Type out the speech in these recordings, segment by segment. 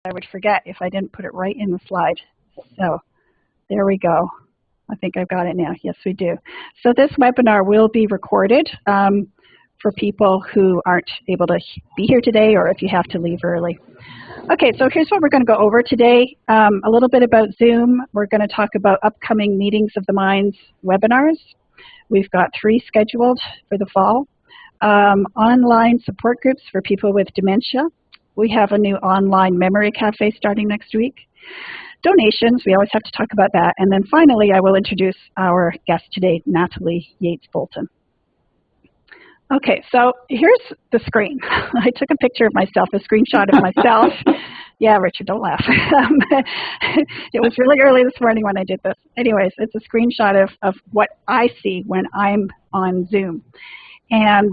I would forget if I didn't put it right in the slide. So there we go. I think I've got it now. Yes, we do. So this webinar will be recorded for people who aren't able to be here today, or if you have to leave early. Okay, so here's what we're going to go over today. A little bit about Zoom. We're going to talk about upcoming Meetings of the Minds webinars. We've got 3 scheduled for the fall. Online support groups for people with dementia. We have a new online memory cafe starting next week. Donations, we always have to talk about that. And then finally, I will introduce our guest today, Natalie Yates-Bolton. Okay, so here's the screen. I took a picture of myself, a screenshot of myself. Yeah, Richard, don't laugh. It was really early this morning when I did this. Anyways, it's a screenshot of what I see when I'm on Zoom. And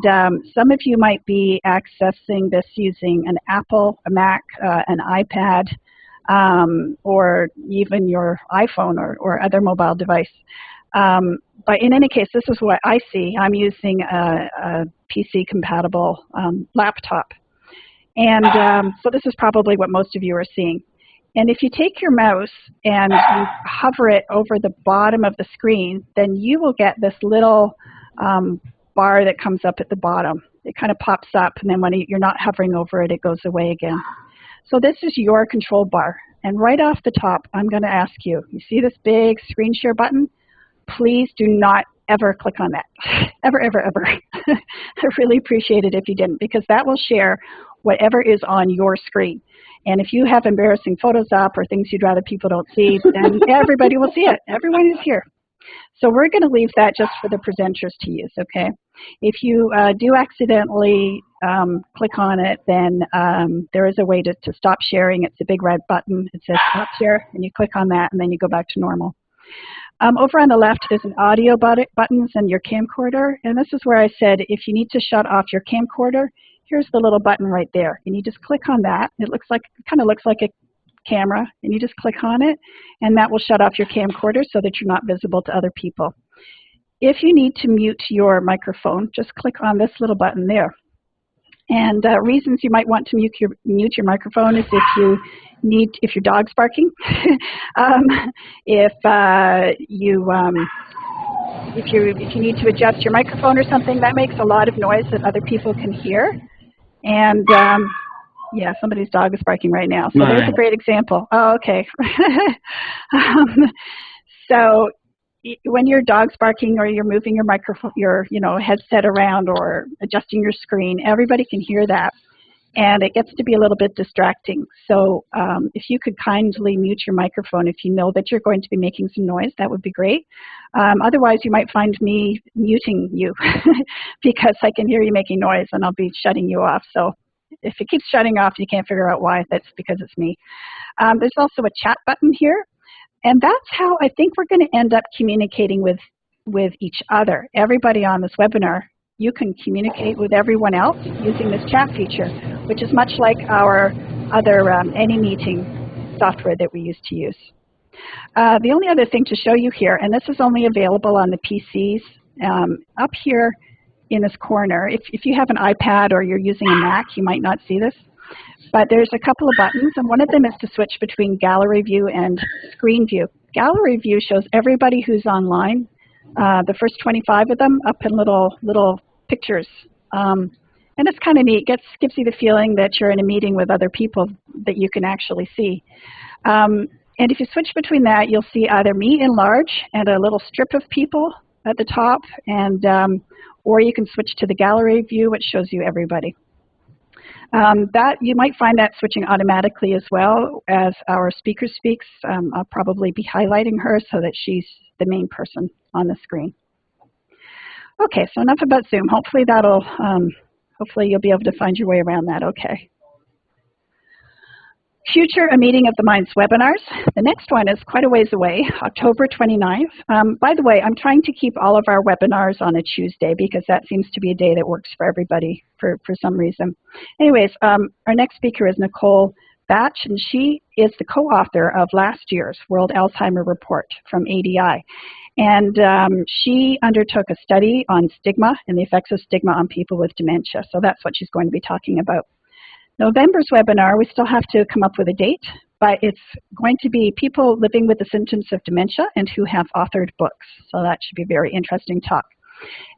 some of you might be accessing this using an Apple, a Mac, an iPad, or even your iPhone or other mobile device. But in any case, this is what I see. I'm using a PC-compatible laptop. And so this is probably what most of you are seeing. And if you take your mouse and you hover it over the bottom of the screen, then you will get this little bar that comes up at the bottom. It kind of pops up, and then when you're not hovering over it, it goes away again. So this is your control bar. And right off the top, I'm going to ask you, you see this big screen share button? Please do not ever click on that. Ever, ever, ever. I really appreciate it if you didn't, because that will share whatever is on your screen. And if you have embarrassing photos up or things you'd rather people don't see, then everybody will see it. Everyone is here. So we're going to leave that just for the presenters to use, okay? If you do accidentally click on it, then there is a way to stop sharing. It's a big red button. It says stop share, and you click on that, and then you go back to normal. Over on the left, there's an audio buttons and your camcorder, and this is where I said if you need to shut off your camcorder, here's the little button right there, and you just click on that. It kind of looks like a camera, and you just click on it, and that will shut off your camcorder so that you're not visible to other people. If you need to mute your microphone, just click on this little button there. And reasons you might want to mute your microphone is if your dog's barking, if you need to adjust your microphone or something, that makes a lot of noise that other people can hear. And yeah, somebody's dog is barking right now. So there's a great example. Oh, okay. So when your dog's barking or you're moving your microphone, your headset around or adjusting your screen, everybody can hear that. And it gets to be a little bit distracting. So if you could kindly mute your microphone if you know that you're going to be making some noise, that would be great. Otherwise, you might find me muting you because I can hear you making noise and I'll be shutting you off. So if it keeps shutting off, you can't figure out why. That's because it's me. There's also a chat button here. And that's how I think we're going to end up communicating with each other. Everybody on this webinar, you can communicate with everyone else using this chat feature, which is much like our other AnyMeeting software that we used to use. The only other thing to show you here, and this is only available on the PCs, up here in this corner, if you have an iPad or you're using a Mac, you might not see this. But there's a couple of buttons, and one of them is to switch between gallery view and screen view. Gallery view shows everybody who's online, the first 25 of them up in little pictures. And it's kind of neat. Gives you the feeling that you're in a meeting with other people that you can actually see. And if you switch between that, you'll see either me in large and a little strip of people at the top, and or you can switch to the gallery view, which shows you everybody. That you might find that switching automatically as well as our speaker speaks. I'll probably be highlighting her so that she's the main person on the screen. Okay, so enough about Zoom. Hopefully hopefully you'll be able to find your way around that okay. Future A Meeting of the Minds webinars. The next one is quite a ways away, October 29th. By the way, I'm trying to keep all of our webinars on a Tuesday because that seems to be a day that works for everybody for some reason. Anyways, our next speaker is Nicole Batch, and she is the co-author of last year's World Alzheimer Report from ADI. And she undertook a study on stigma and the effects of stigma on people with dementia. So that's what she's going to be talking about. November's webinar, we still have to come up with a date, but it's going to be people living with the symptoms of dementia and who have authored books. So that should be a very interesting talk.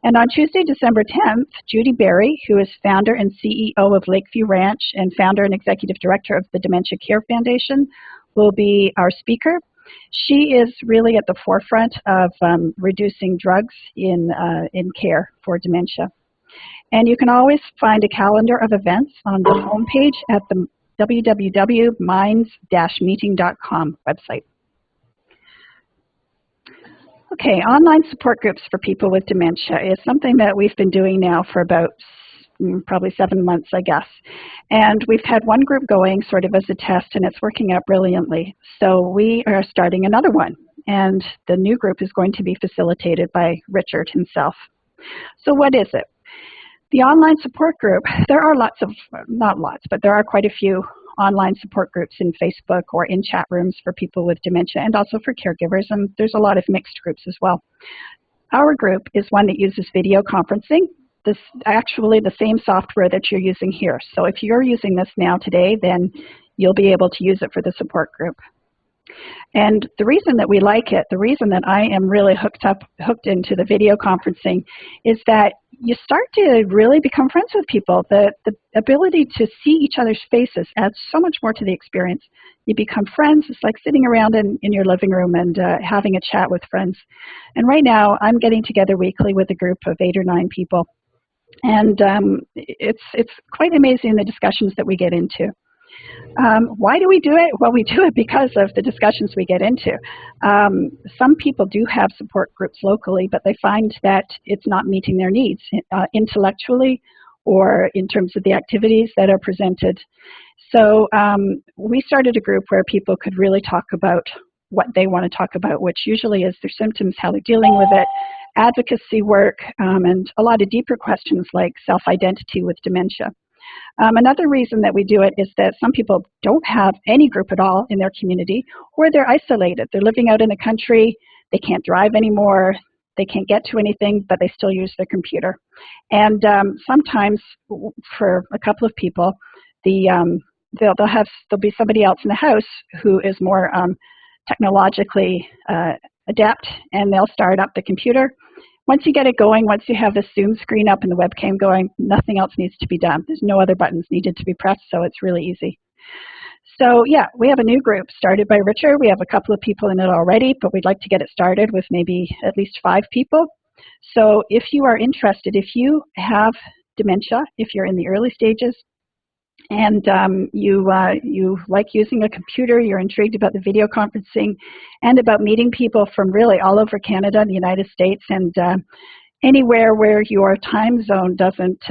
And on Tuesday, December 10th, Judy Berry, who is founder and CEO of Lakeview Ranch and founder and executive director of the Dementia Care Foundation, will be our speaker. She is really at the forefront of reducing drugs in care for dementia. And you can always find a calendar of events on the homepage at the www.minds-meeting.com website. Okay, online support groups for people with dementia is something that we've been doing now for about probably 7 months, I guess. And we've had one group going sort of as a test, and it's working out brilliantly. So we are starting another one, and the new group is going to be facilitated by Richard himself. So what is it? The online support group, there are lots of, not lots, but there are quite a few online support groups in Facebook or in chat rooms for people with dementia and also for caregivers, and there's a lot of mixed groups as well. Our group is one that uses video conferencing. This actually the same software that you're using here. So if you're using this now today, then you'll be able to use it for the support group. And the reason that we like it, the reason that I am really hooked into the video conferencing is that you start to really become friends with people. The ability to see each other's faces adds so much more to the experience. You become friends. It's like sitting around in your living room and having a chat with friends. And right now, I'm getting together weekly with a group of 8 or 9 people. And it's quite amazing the discussions that we get into. Why do we do it? Well, we do it because of the discussions we get into. Some people do have support groups locally, but they find that it's not meeting their needs intellectually or in terms of the activities that are presented. So we started a group where people could really talk about what they want to talk about, which usually is their symptoms, how they're dealing with it, advocacy work, and a lot of deeper questions like self-identity with dementia. Another reason that we do it is that some people don't have any group at all in their community, or they're isolated. They're living out in the country, they can't drive anymore, they can't get to anything, but they still use their computer. And sometimes for a couple of people, there'll be somebody else in the house who is more technologically adept, and they'll start up the computer. Once you get it going, once you have the Zoom screen up and the webcam going, nothing else needs to be done. There's no other buttons needed to be pressed, so it's really easy. So yeah, we have a new group started by Richard. We have a couple of people in it already, but we'd like to get it started with maybe at least 5 people. So if you are interested, if you have dementia, if you're in the early stages, and you like using a computer, you're intrigued about the video conferencing and about meeting people from really all over Canada and the United States and anywhere where your time zone doesn't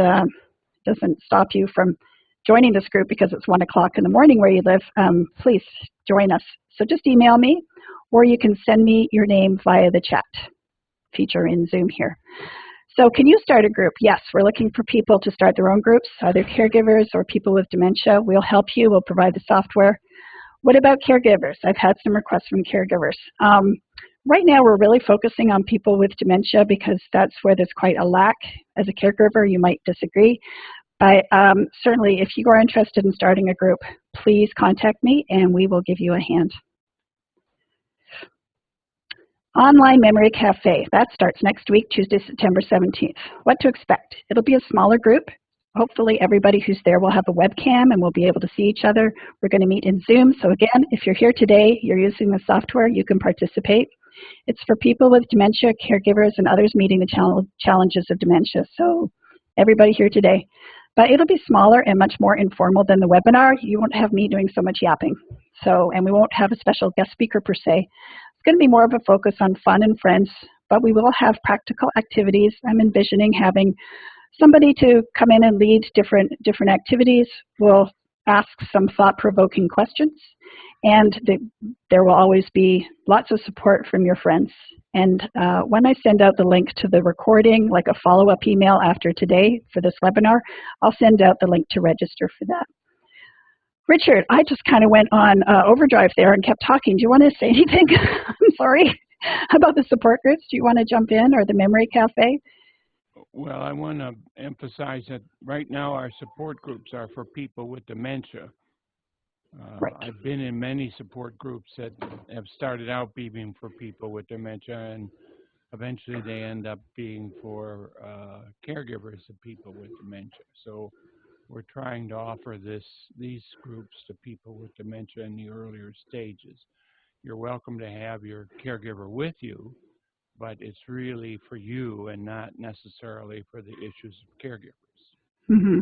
stop you from joining this group because it's 1 o'clock in the morning where you live, please join us. So just email me, or you can send me your name via the chat feature in Zoom here. So can you start a group? Yes, we're looking for people to start their own groups, either caregivers or people with dementia. We'll help you. We'll provide the software. What about caregivers? I've had some requests from caregivers. Right now, we're really focusing on people with dementia because that's where there's quite a lack. As a caregiver, you might disagree. But certainly, if you are interested in starting a group, please contact me and we will give you a hand. Online Memory Cafe, that starts next week, Tuesday, September 17th. What to expect? It'll be a smaller group. Hopefully everybody who's there will have a webcam and we'll be able to see each other. We're going to meet in Zoom. So again, if you're here today, you're using the software, you can participate. It's for people with dementia, caregivers, and others meeting the challenges of dementia. So everybody here today. But it'll be smaller and much more informal than the webinar. You won't have me doing so much yapping. And we won't have a special guest speaker per se. It's going to be more of a focus on fun and friends, but we will have practical activities. I'm envisioning having somebody to come in and lead different activities. We'll ask some thought-provoking questions, and there will always be lots of support from your friends. And when I send out the link to the recording, like a follow-up email after today for this webinar, I'll send out the link to register for that. Richard, I just kind of went on overdrive there and kept talking. Do you want to say anything? I'm sorry. About the support groups? Do you want to jump in, or the Memory Cafe? Well, I want to emphasize that right now our support groups are for people with dementia. Right. I've been in many support groups that have started out being for people with dementia, and eventually they end up being for caregivers of people with dementia. So we're trying to offer these groups to people with dementia in the earlier stages. You're welcome to have your caregiver with you, but it's really for you and not necessarily for the issues of caregivers. Mm-hmm.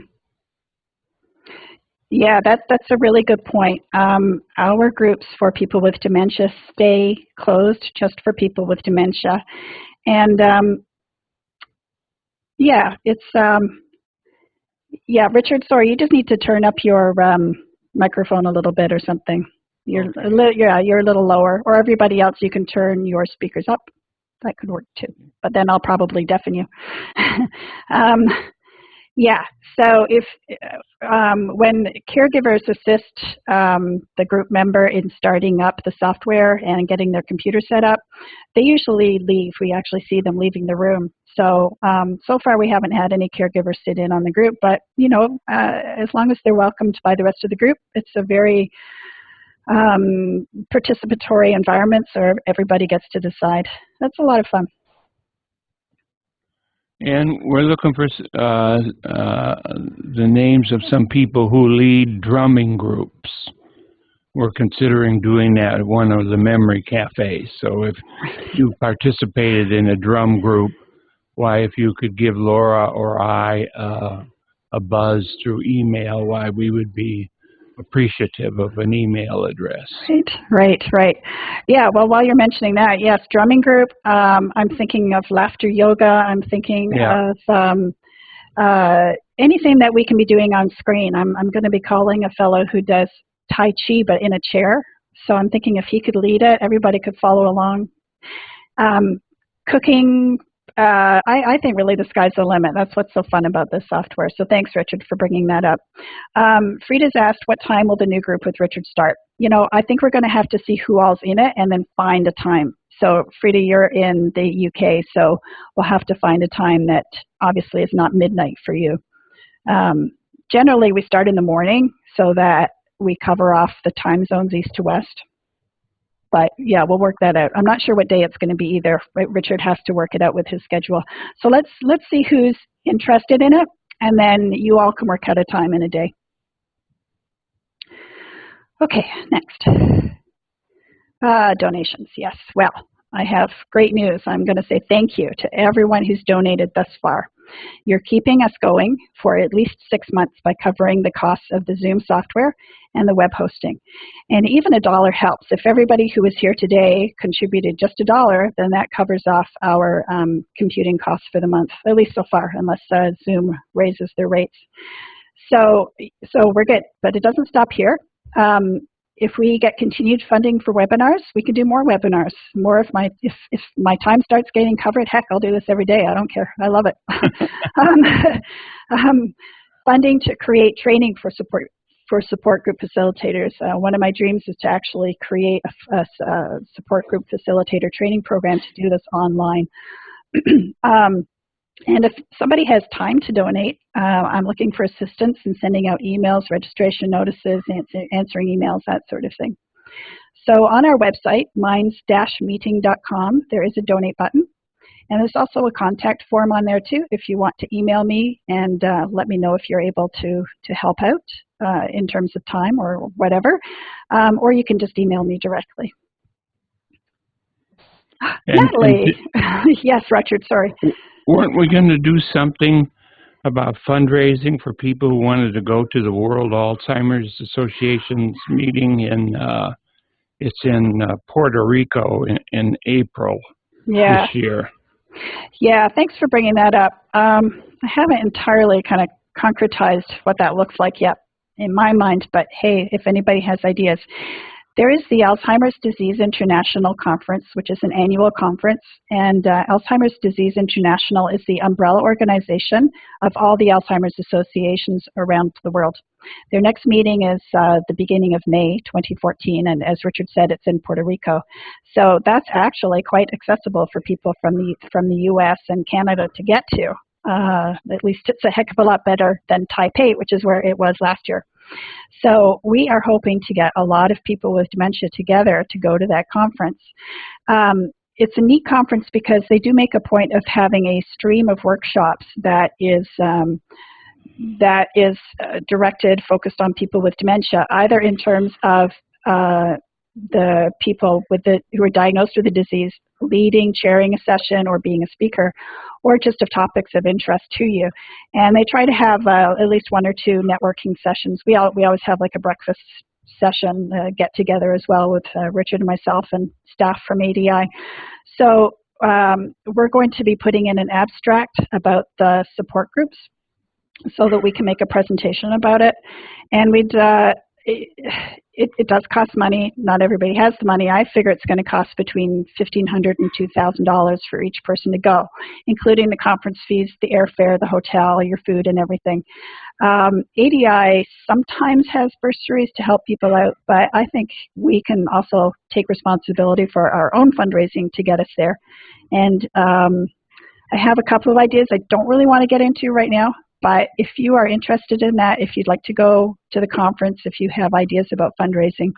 Yeah, that's a really good point. Our groups for people with dementia stay closed just for people with dementia. And yeah, it's yeah, Richard, sorry, you just need to turn up your microphone a little bit or something. You're Okay. you're a little lower, or everybody else, you can turn your speakers up. That could work too, but then I'll probably deafen you. um, yeah, so if when caregivers assist the group member in starting up the software and getting their computer set up, they usually leave. We actually see them leaving the room. So so far we haven't had any caregivers sit in on the group, but as long as they're welcomed by the rest of the group, it's a very participatory environment, so everybody gets to decide. That's a lot of fun. And we're looking for the names of some people who lead drumming groups. We're considering doing that at one of the memory cafes. So if you participated in a drum group, why, if you could give Laura or I a buzz through email, why we would be appreciative of an email address. Right. Yeah, well, while you're mentioning that, yes, drumming group, I'm thinking of laughter yoga. I'm thinking of anything that we can be doing on screen. I'm going to be calling a fellow who does Tai Chi, but in a chair. So I'm thinking if he could lead it, everybody could follow along. Cooking, I think really the sky's the limit. That's what's so fun about this software. So thanks, Richard, for bringing that up. Frida's asked, what time will the new group with Richard start? I think we're going to have to see who all's in it and then find a time. So Frida, you're in the UK, so we'll have to find a time that obviously is not midnight for you. Generally, we start in the morning so that we cover off the time zones east to west. But yeah, we'll work that out. I'm not sure what day it's going to be either. Richard has to work it out with his schedule. So let's see who's interested in it, and then you all can work out a time in a day. Okay, next. Donations, yes. Well, I have great news. I'm going to say thank you to everyone who's donated thus far. You're keeping us going for at least 6 months by covering the costs of the Zoom software and the web hosting. And even $1 helps. If everybody who is here today contributed just $1, then that covers off our computing costs for the month, at least so far, unless Zoom raises their rates. So we're good, but it doesn't stop here. If we get continued funding for webinars, we can do more webinars. More if my time starts getting covered, heck, I'll do this every day. I don't care. I love it. Funding to create training for support group facilitators. One of my dreams is to actually create a support group facilitator training program to do this online. And if somebody has time to donate, I'm looking for assistance in sending out emails, registration notices, answering emails, that sort of thing. So on our website, minds-meeting.com, there is a donate button. And there's also a contact form on there too if you want to email me and let me know if you're able to help out in terms of time or whatever. Or you can just email me directly. Natalie! Yes, Richard, sorry. Weren't we going to do something about fundraising for people who wanted to go to the World Alzheimer's Association's meeting it's in Puerto Rico in April this year? Yeah, thanks for bringing that up. I haven't entirely kind of concretized what that looks like yet in my mind, but hey, if anybody has ideas. There is the Alzheimer's Disease International Conference, which is an annual conference, and Alzheimer's Disease International is the umbrella organization of all the Alzheimer's associations around the world. Their next meeting is the beginning of May 2014, and as Richard said, it's in Puerto Rico. So that's actually quite accessible for people from the U.S. and Canada to get to. At least it's a heck of a lot better than Type 8, which is where it was last year. So we are hoping to get a lot of people with dementia together to go to that conference. It's a neat conference because they do make a point of having a stream of workshops that is directed, focused on people with dementia, either in terms of the people who are diagnosed with the disease leading, chairing a session, or being a speaker, or just of topics of interest to you. And they try to have at least one or two networking sessions. We always have like a breakfast session get together as well with Richard and myself and staff from ADI. So we're going to be putting in an abstract about the support groups so that we can make a presentation about it. And it does cost money. Not everybody has the money. I figure it's going to cost between $1,500 and $2,000 for each person to go, including the conference fees, the airfare, the hotel, your food, and everything. ADI sometimes has bursaries to help people out, but I think we can also take responsibility for our own fundraising to get us there. And I have a couple of ideas I don't really want to get into right now. But if you are interested in that, if you'd like to go to the conference, if you have ideas about fundraising,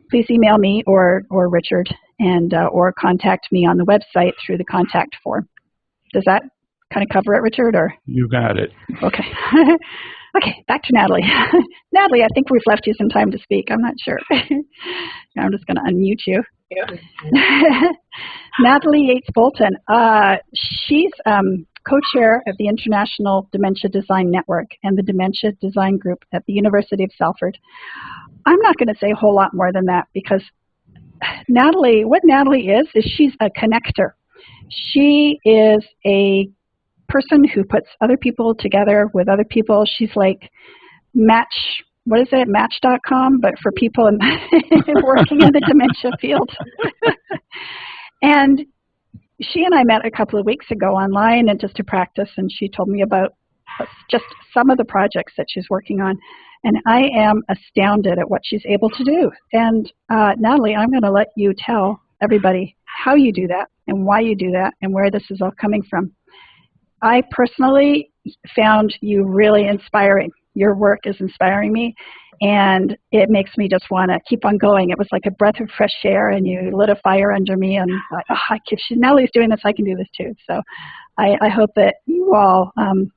please email me or Richard, and or contact me on the website through the contact form. Does that kind of cover it, Richard? Or You got it. Okay. Okay, back to Natalie. Natalie, I think we've left you some time to speak. I'm not sure. I'm just going to unmute you. Yeah. Natalie Yates-Bolton. She's co-chair of the International Dementia Design Network and the Dementia Design Group at the University of Salford. I'm not going to say a whole lot more than that because what Natalie is she's a connector. She is a person who puts other people together with other people. She's like Match.com, but for people working in the dementia field. And she and I met a couple of weeks ago online and just to practice, and she told me about just some of the projects that she's working on. And I am astounded at what she's able to do. And Natalie, I'm going to let you tell everybody how you do that and why you do that and where this is all coming from. I personally found you really inspiring. Your work is inspiring me, and it makes me just want to keep on going. It was like a breath of fresh air, and you lit a fire under me, and if Natalie's doing this, I can do this too. So I hope that you all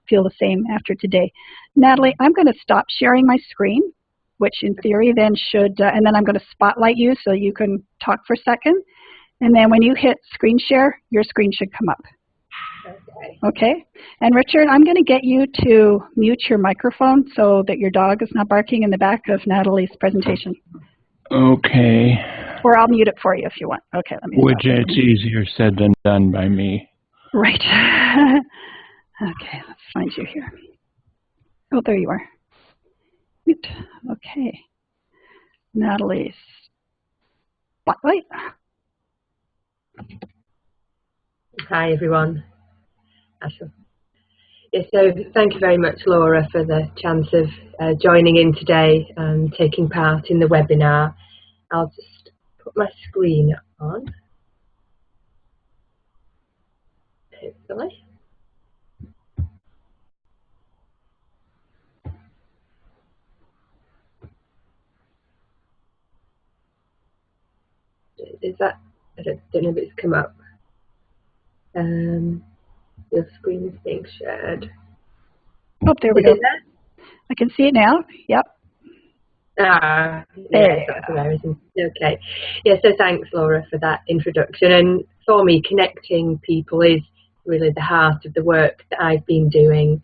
feel the same after today. Natalie, I'm going to stop sharing my screen, which in theory then should, and then I'm going to spotlight you so you can talk for a second. And then when you hit screen share, your screen should come up. Okay. And Richard, I'm going to get you to mute your microphone so that your dog is not barking in the back of Natalie's presentation. Okay. Or I'll mute it for you if you want. Okay. Let me. Which it's easier said than done by me. Right. Okay. Let's find you here. Oh, there you are. Mute. Okay. Natalie's spotlight. Hi, everyone. Yeah, so thank you very much, Laura, for the chance of joining in today and taking part in the webinar. I'll just put my screen on. Hopefully. Is that, I don't know if it's come up. Your screen is being shared. Oh, there we go. I can see it now. Yep. Ah, yeah, that's there, isn't it? Okay. Yeah, so thanks, Laura, for that introduction. And for me, connecting people is really the heart of the work that I've been doing.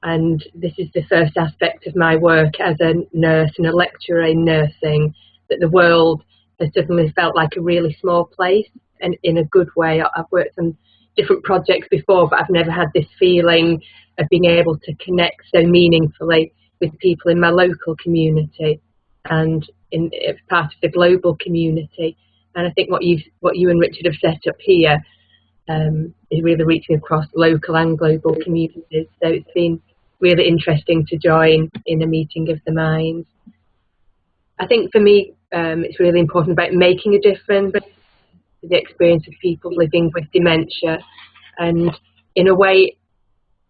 And this is the first aspect of my work as a nurse and a lecturer in nursing, that the world has suddenly felt like a really small place, and in a good way. I've worked on different projects before, but I've never had this feeling of being able to connect so meaningfully with people in my local community and as part of the global community. And I think what you and Richard have set up here is really reaching across local and global communities. So it's been really interesting to join in a meeting of the minds. I think for me, it's really important about making a difference, the experience of people living with dementia, and in a way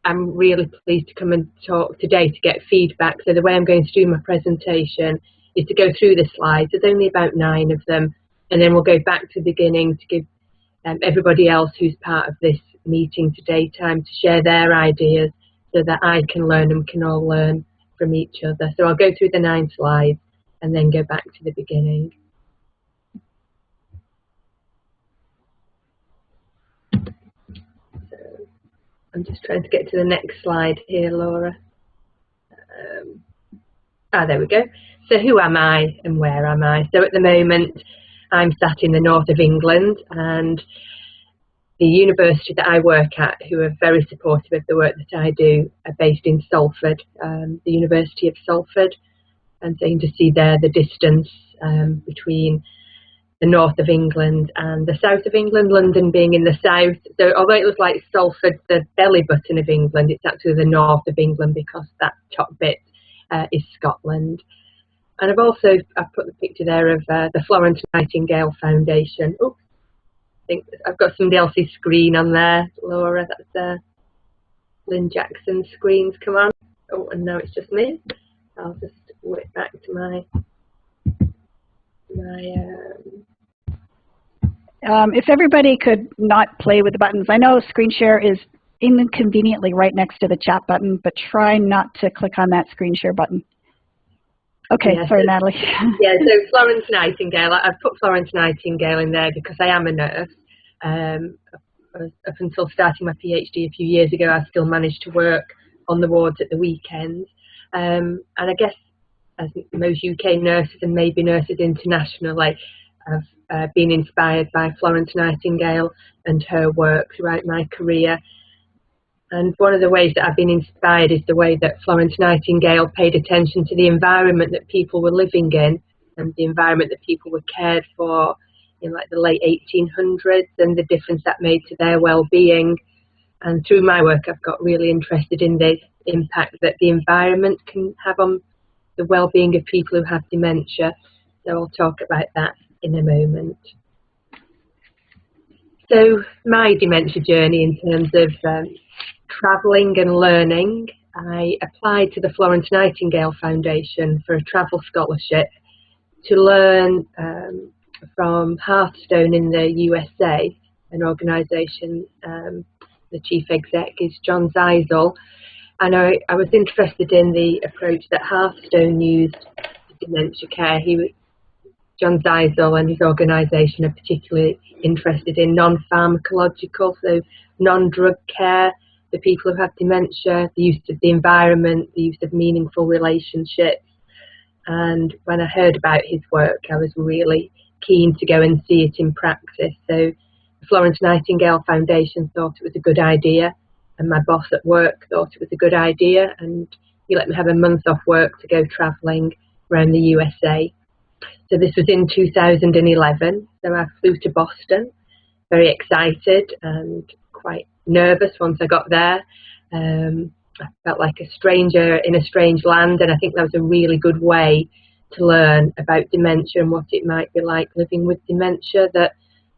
I'm really pleased to come and talk today to get feedback. So the way I'm going to do my presentation is to go through the slides. There's only about 9 of them, and then we'll go back to the beginning to give everybody else who's part of this meeting today time to share their ideas so that I can learn and we can all learn from each other. So I'll go through the 9 slides and then go back to the beginning. So I'm just trying to get to the next slide here, Laura. There we go. So who am I and where am I? So at the moment I'm sat in the north of England, and the university that I work at, who are very supportive of the work that I do, are based in Salford, the University of Salford. And so you can just see there the distance between the north of England and the south of England, London being in the south. So although it looks like Salford, the belly button of England, it's actually the north of England because that top bit is Scotland. And I've put the picture there of the Florence Nightingale Foundation. Oops. I think I've got somebody else's screen on there, Laura. That's Lynn Jackson's screens. Come on. Oh, and now it's just me. I'll just whip back to my if everybody could not play with the buttons. I know screen share is inconveniently right next to the chat button, but try not to click on that screen share button. Okay, yeah, sorry, Natalie. Yeah, so Florence Nightingale, I've put Florence Nightingale in there because I am a nurse. Up until starting my PhD a few years ago, I still managed to work on the wards at the weekends. And I guess, as most UK nurses and maybe nurses internationally, I've been inspired by Florence Nightingale and her work throughout my career. And one of the ways that I've been inspired is the way that Florence Nightingale paid attention to the environment that people were living in and the environment that people were cared for in like the late 1800s and the difference that made to their well-being. And through my work, I've got really interested in the impact that the environment can have on the well-being of people who have dementia. So I'll talk about that in a moment. So my dementia journey in terms of travelling and learning, I applied to the Florence Nightingale Foundation for a travel scholarship to learn from Hearthstone in the USA, an organisation, the chief exec is John Zeisel, and I was interested in the approach that Hearthstone used to dementia care. John Zeisel and his organisation are particularly interested in non-pharmacological, so non-drug care for people who have dementia, the use of the environment, the use of meaningful relationships. And when I heard about his work, I was really keen to go and see it in practice. So the Florence Nightingale Foundation thought it was a good idea, and my boss at work thought it was a good idea, and he let me have a month off work to go travelling around the USA. So this was in 2011, so I flew to Boston, very excited and quite nervous once I got there. I felt like a stranger in a strange land, and I think that was a really good way to learn about dementia and what it might be like living with dementia, that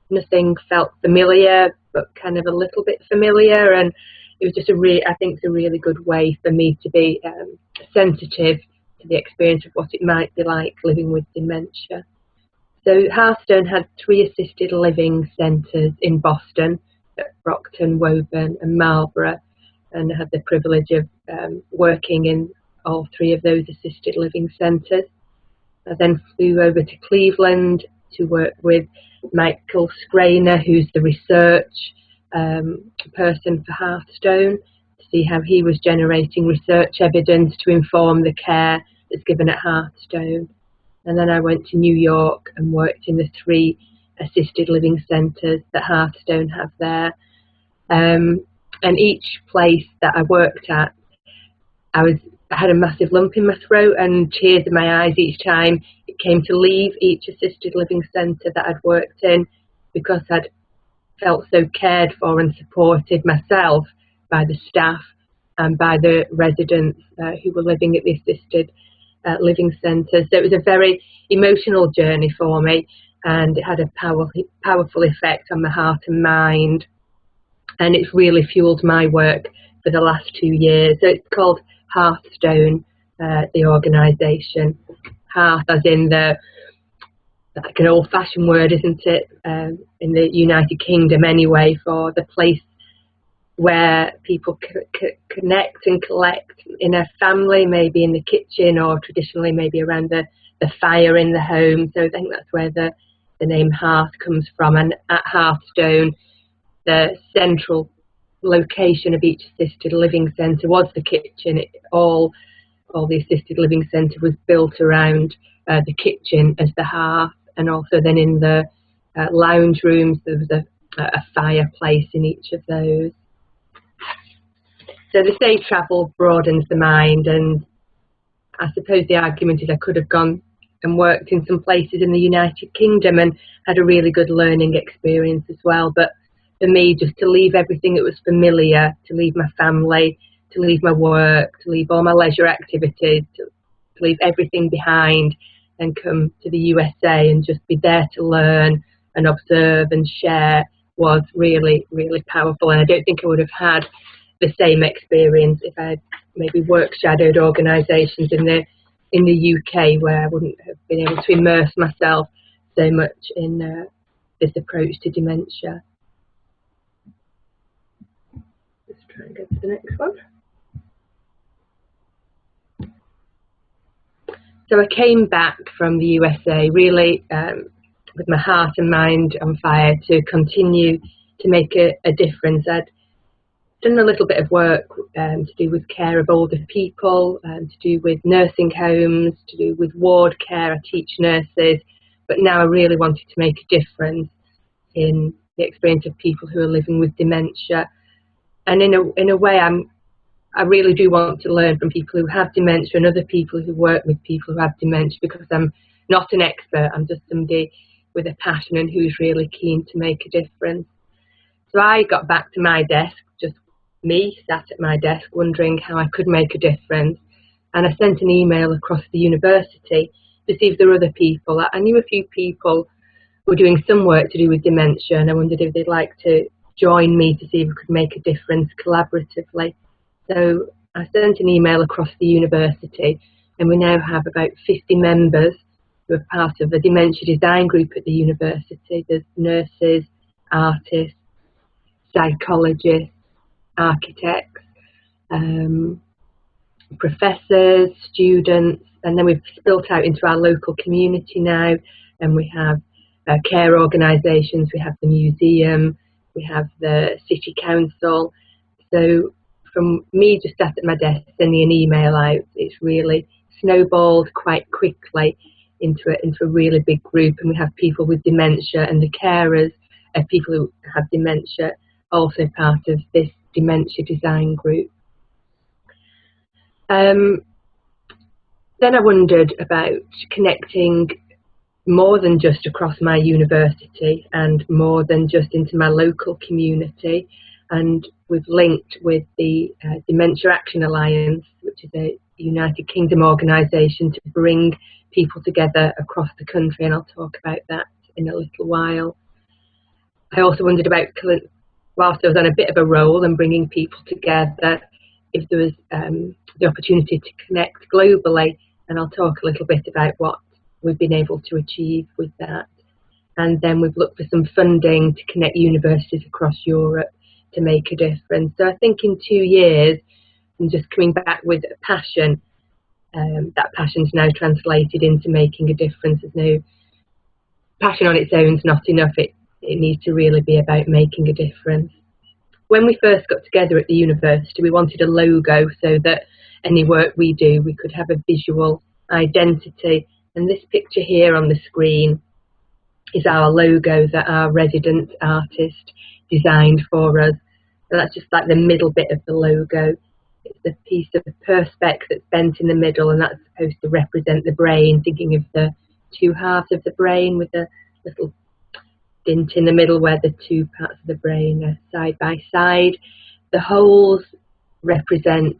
nothing felt familiar but kind of a little bit familiar, and it was just I think it's a really good way for me to be sensitive to the experience of what it might be like living with dementia. So Hearthstone had 3 assisted living centres in Boston, at Brockton, Woburn and Marlborough, and I had the privilege of working in all 3 of those assisted living centres. I then flew over to Cleveland to work with Michael Schreiner, who's the research person for Hearthstone, to see how he was generating research evidence to inform the care that's given at Hearthstone. And then I went to New York and worked in the 3 assisted living centres that Hearthstone have there. And each place that I worked at, I had a massive lump in my throat and tears in my eyes each time it came to leave each assisted living centre that I'd worked in, because I'd felt so cared for and supported myself by the staff and by the residents who were living at the assisted living centres. So it was a very emotional journey for me, and it had a powerful effect on my heart and mind. And it's really fueled my work for the last 2 years. So it's called Hearthstone, the organisation. Hearth as in like an old-fashioned word, isn't it, in the United Kingdom anyway, for the place where people connect and collect in a family, maybe in the kitchen, or traditionally maybe around the fire in the home. So I think that's where the name Hearth comes from. And at Hearthstone, the central location of each assisted living centre was the kitchen. All the assisted living centre was built around the kitchen as the hearth, and also then in the lounge rooms there was a fireplace in each of those. So the safe travel broadens the mind, and I suppose the argument is I could have gone and worked in some places in the United Kingdom and had a really good learning experience as well. But for me, just to leave everything that was familiar, to leave my family, to leave my work, to leave all my leisure activities, to leave everything behind and come to the USA and just be there to learn and observe and share was really, really powerful. And I don't think I would have had the same experience if I had maybe work shadowed organisations in the UK, where I wouldn't have been able to immerse myself so much in this approach to dementia. Let's try and go to the next one. So I came back from the USA really with my heart and mind on fire to continue to make a difference. I'd done a little bit of work to do with care of older people, to do with nursing homes, to do with ward care. I teach nurses, but now I really wanted to make a difference in the experience of people who are living with dementia. And in a way, I really do want to learn from people who have dementia and other people who work with people who have dementia, because I'm not an expert. I'm just somebody with a passion and who's really keen to make a difference. So I got back to my desk, just me sat at my desk wondering how I could make a difference. And I sent an email across the university to see if there were other people. I knew a few people who were doing some work to do with dementia, and I wondered if they'd like to join me to see if we could make a difference collaboratively. So I sent an email across the university, and we now have about 50 members who are part of the dementia design group at the university. There's nurses, artists, psychologists, architects, professors, students, and then we've built out into our local community now, and we have care organisations, we have the museum, we have the city council. So from me just sat at my desk sending an email out, it's really snowballed quite quickly into a really big group, and we have people with dementia, and the carers of people who have dementia also part of this dementia design group. Then I wondered about connecting more than just across my university and more than just into my local community, and we've linked with the Dementia Action Alliance, which is a United Kingdom organisation to bring people together across the country, and I'll talk about that in a little while. I also wondered about, whilst I was on a bit of a roll and bringing people together, if there was the opportunity to connect globally, and I'll talk a little bit about what we've been able to achieve with that. And then we've looked for some funding to connect universities across Europe to make a difference. So I think in 2 years, I'm just coming back with a passion. That passion's now translated into making a difference. There's no passion on its own is not enough. It needs to really be about making a difference. When we first got together at the university, we wanted a logo so that any work we do, we could have a visual identity. And this picture here on the screen is our logo that our resident artist designed for us. So that's just like the middle bit of the logo. It's a piece of perspex that's bent in the middle, and that's supposed to represent the brain, thinking of the two halves of the brain with a little dint in the middle where the two parts of the brain are side by side. The holes represent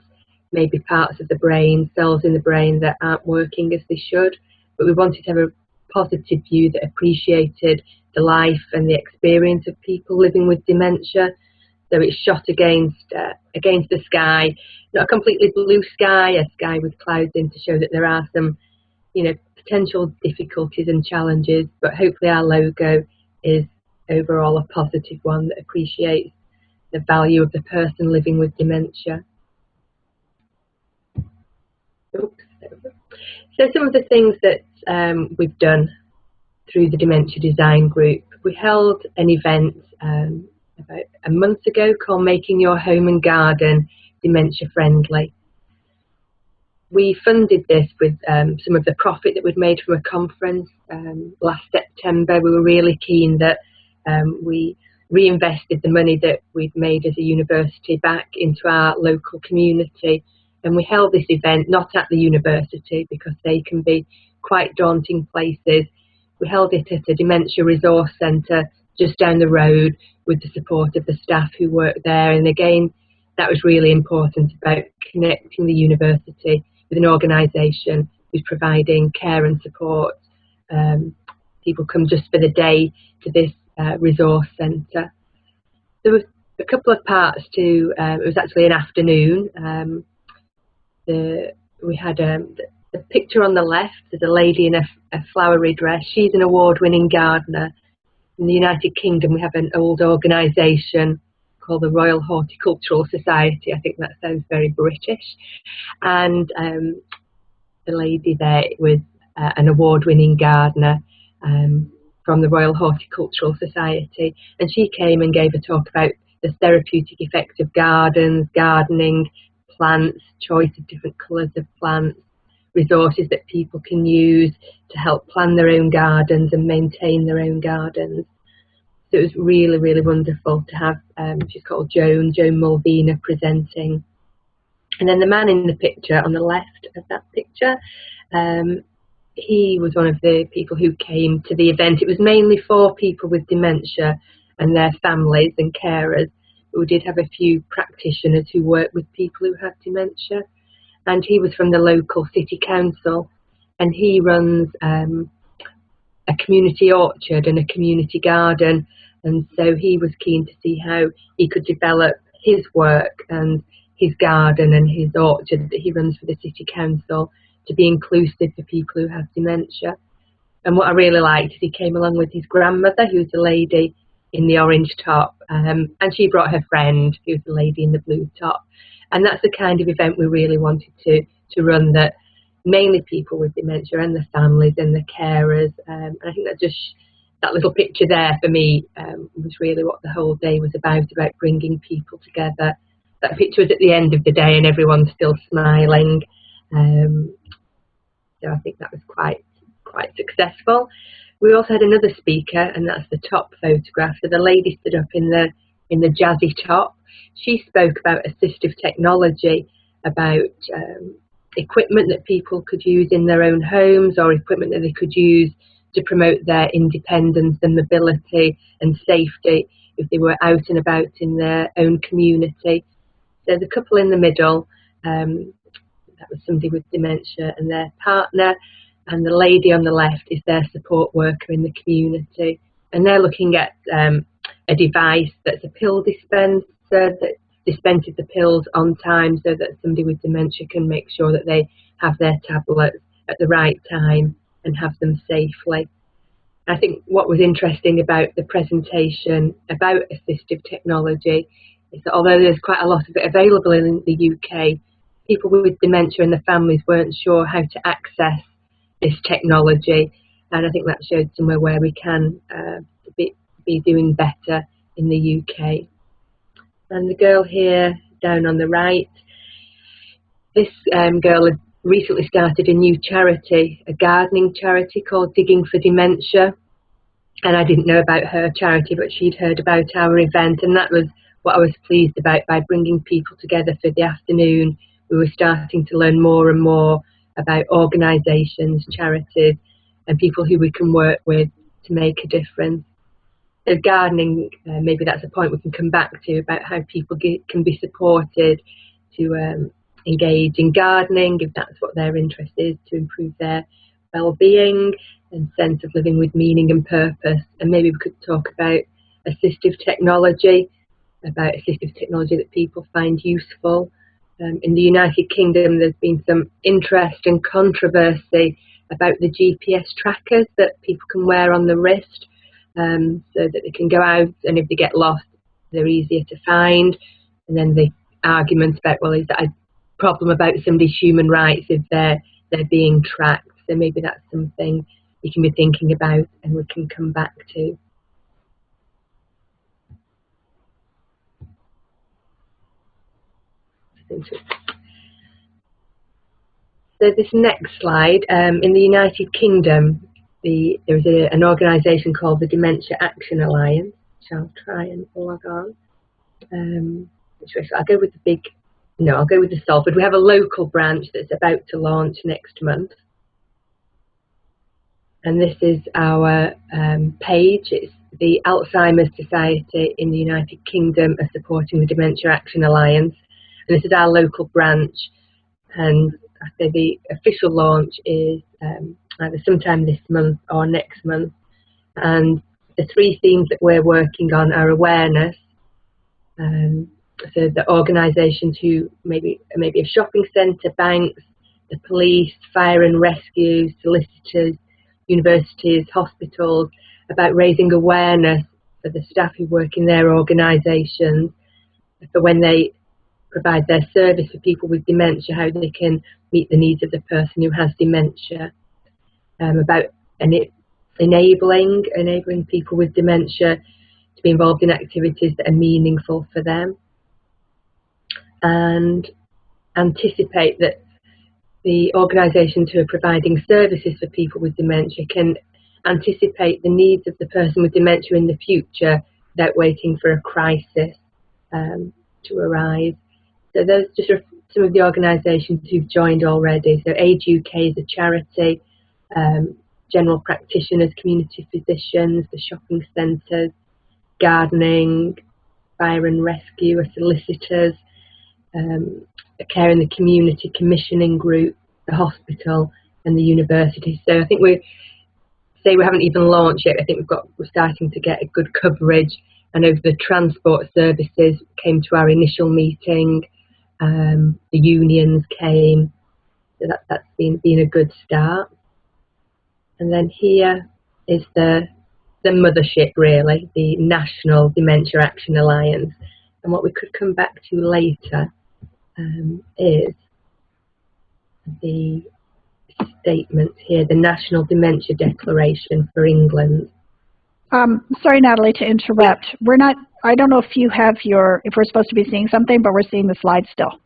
maybe parts of the brain, cells in the brain that aren't working as they should, but we wanted to have a positive view that appreciated the life and the experience of people living with dementia. So it's shot against the sky, not a completely blue sky, a sky with clouds in, to show that there are some, potential difficulties and challenges, but hopefully our logo is overall a positive one that appreciates the value of the person living with dementia. Oops. So some of the things that we've done through the Dementia Design Group. We held an event about a month ago called Making Your Home and Garden Dementia Friendly. We funded this with some of the profit that we'd made from a conference last September. We were really keen that we reinvested the money that we'd made as a university back into our local community. And we held this event not at the university because they can be quite daunting places. We held it at a dementia resource centre just down the road with the support of the staff who work there. And again, that was really important, about connecting the university with an organisation who's providing care and support. People come just for the day to this resource centre. There was a couple of parts to, it was actually an afternoon. We had the picture on the left. There's a lady in a flowery dress. She's an award-winning gardener. In the United Kingdom, we have an old organisation called the Royal Horticultural Society. I think that sounds very British. And the lady there was an award-winning gardener from the Royal Horticultural Society. And she came and gave a talk about the therapeutic effects of gardens, gardening, plants, choice of different colours of plants, resources that people can use to help plan their own gardens and maintain their own gardens. So it was really, really wonderful to have, she's called Joan Mulvina, presenting. And then the man in the picture on the left of that picture, he was one of the people who came to the event. It was mainly for people with dementia and their families and carers. But we did have a few practitioners who work with people who have dementia. And he was from the local city council, and he runs a community orchard and a community garden. And so he was keen to see how he could develop his work and his garden and his orchard that he runs for the city council to be inclusive for people who have dementia. And what I really liked is he came along with his grandmother, who's a lady in the orange top, and she brought her friend, who's the lady in the blue top. And that's the kind of event we really wanted to run, that mainly people with dementia and the families and the carers. And I think that little picture there for me was really what the whole day was about bringing people together. That picture was at the end of the day and everyone's still smiling. So I think that was quite successful. We also had another speaker, and that's the top photograph. So the lady stood up in the jazzy top. She spoke about assistive technology, about equipment that people could use in their own homes, or equipment that they could use to promote their independence and mobility and safety if they were out and about in their own community. So the couple in the middle, that was somebody with dementia and their partner, and the lady on the left is their support worker in the community. And they're looking at a device that's a pill dispenser that dispenses the pills on time, so that somebody with dementia can make sure that they have their tablets at the right time and have them safely. I think what was interesting about the presentation about assistive technology is that although there's quite a lot of it available in the UK, people with dementia and the families weren't sure how to access this technology. And I think that showed somewhere where we can be doing better in the UK. And the girl here down on the right, this girl had recently started a new charity, a gardening charity called Digging for Dementia. And I didn't know about her charity, but she'd heard about our event, and that was what I was pleased about. By bringing people together for the afternoon, we were starting to learn more and more about organisations, charities, and people who we can work with to make a difference. So gardening, maybe that's a point we can come back to, about how people can be supported to engage in gardening, if that's what their interest is, to improve their well-being and sense of living with meaning and purpose. And maybe we could talk about assistive technology, about assistive technology that people find useful. In the United Kingdom, there's been some interest and controversy about the GPS trackers that people can wear on the wrist, so that they can go out, and if they get lost, they're easier to find. And then the argument about, well, is that a problem about somebody's human rights if they're being tracked? So maybe that's something you can be thinking about, and we can come back to. So this next slide, in the United Kingdom, there's an organisation called the Dementia Action Alliance, which I'll try and log on. I'll go with I'll go with the Salford. We have a local branch that's about to launch next month. And this is our page. It's the Alzheimer's Society in the United Kingdom are supporting the Dementia Action Alliance. And this is our local branch. And I say the official launch is either sometime this month or next month. And the three themes that we're working on are awareness. So the organisations who maybe a shopping centre, banks, the police, fire and rescue, solicitors, universities, hospitals, about raising awareness for the staff who work in their organisations, for when they provide their service for people with dementia, how they can meet the needs of the person who has dementia, about enabling people with dementia to be involved in activities that are meaningful for them, and anticipate that the organisations who are providing services for people with dementia can anticipate the needs of the person with dementia in the future without waiting for a crisis to arise. So those just are some of the organisations who've joined already. So Age UK is a charity, general practitioners, community physicians, the shopping centres, gardening, fire and rescue are solicitors, a care in the community commissioning group, the hospital and the university. So I think we haven't even launched yet. I think we're starting to get a good coverage. I know the transport services came to our initial meeting, the unions came, so that's been a good start. And then here is the mothership, really, the National Dementia Action Alliance. And what we could come back to later is the statement here, the National Dementia Declaration for England. Sorry, Natalie, to interrupt. I don't know if you have if we're supposed to be seeing something, but we're seeing the slide still.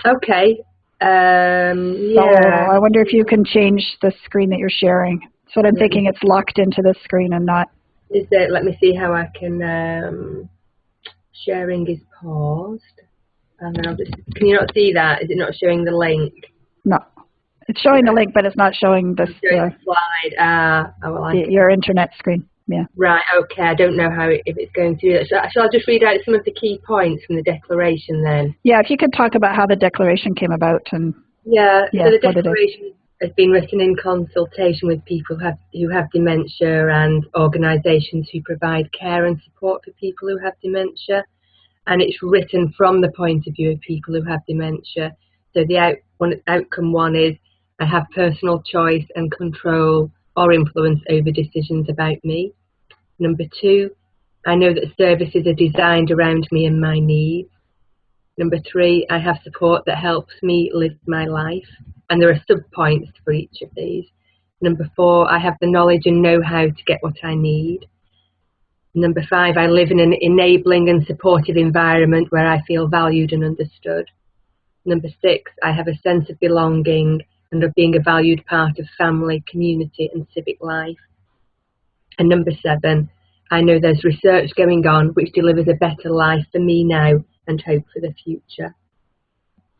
Okay. Yeah. So I wonder if you can change the screen that you're sharing. So I'm thinking it's locked into this screen and not. Let me see how I can. Sharing is paused. And then can you not see that? Is it not showing the link? No. It's showing the link, but it's not showing the slide. Your internet screen. Yeah. Right. Okay. I don't know if it's going to do that. Shall I just read out some of the key points from the declaration then? Yeah. If you could talk about how the declaration came about and. Yeah. So the declaration has been written in consultation with people who have dementia and organisations who provide care and support for people who have dementia, and it's written from the point of view of people who have dementia. So the outcome one is, I have personal choice and control or influence over decisions about me. Number two, I know that services are designed around me and my needs. Number three, I have support that helps me live my life. And there are sub-points for each of these. Number four, I have the knowledge and know-how to get what I need. Number five, I live in an enabling and supportive environment where I feel valued and understood. Number six, I have a sense of belonging and of being a valued part of family, community and civic life. And number seven, I know there's research going on which delivers a better life for me now and hope for the future.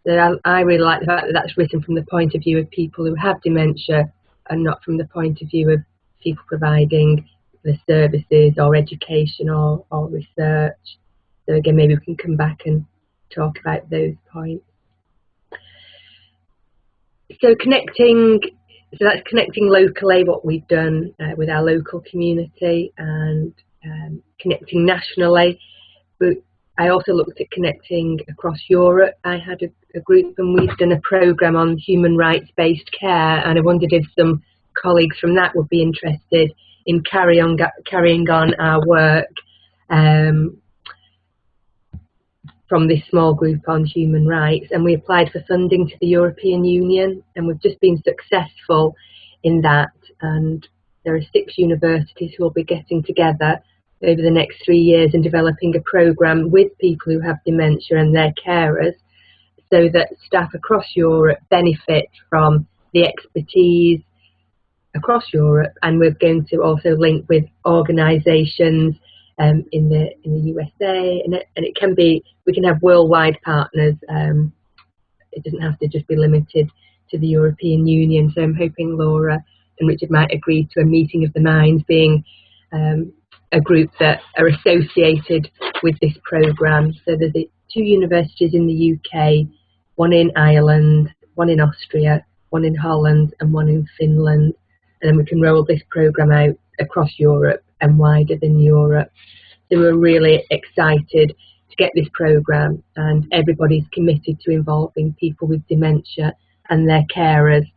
So I really like the fact that that's written from the point of view of people who have dementia and not from the point of view of people providing the services or education or research. So again, maybe we can come back and talk about those points. So that's connecting locally, what we've done with our local community, and connecting nationally. I also looked at connecting across Europe. I had a group, and we've done a programme on human rights-based care, and I wondered if some colleagues from that would be interested in carrying on our work from this small group on human rights. And we applied for funding to the European Union, and we've just been successful in that. And there are 6 universities who will be getting together over the next 3 years and developing a programme with people who have dementia and their carers, so that staff across Europe benefit from the expertise across Europe. And we're going to also link with organisations in the USA, and it can be, we can have worldwide partners. It doesn't have to just be limited to the European Union. So I'm hoping Laura and Richard might agree to a meeting of the minds, being a group that are associated with this programme. So there's 2 universities in the UK, one in Ireland, one in Austria, one in Holland, and one in Finland. And then we can roll this programme out across Europe and wider than Europe. So we're really excited to get this programme, and everybody's committed to involving people with dementia and their carers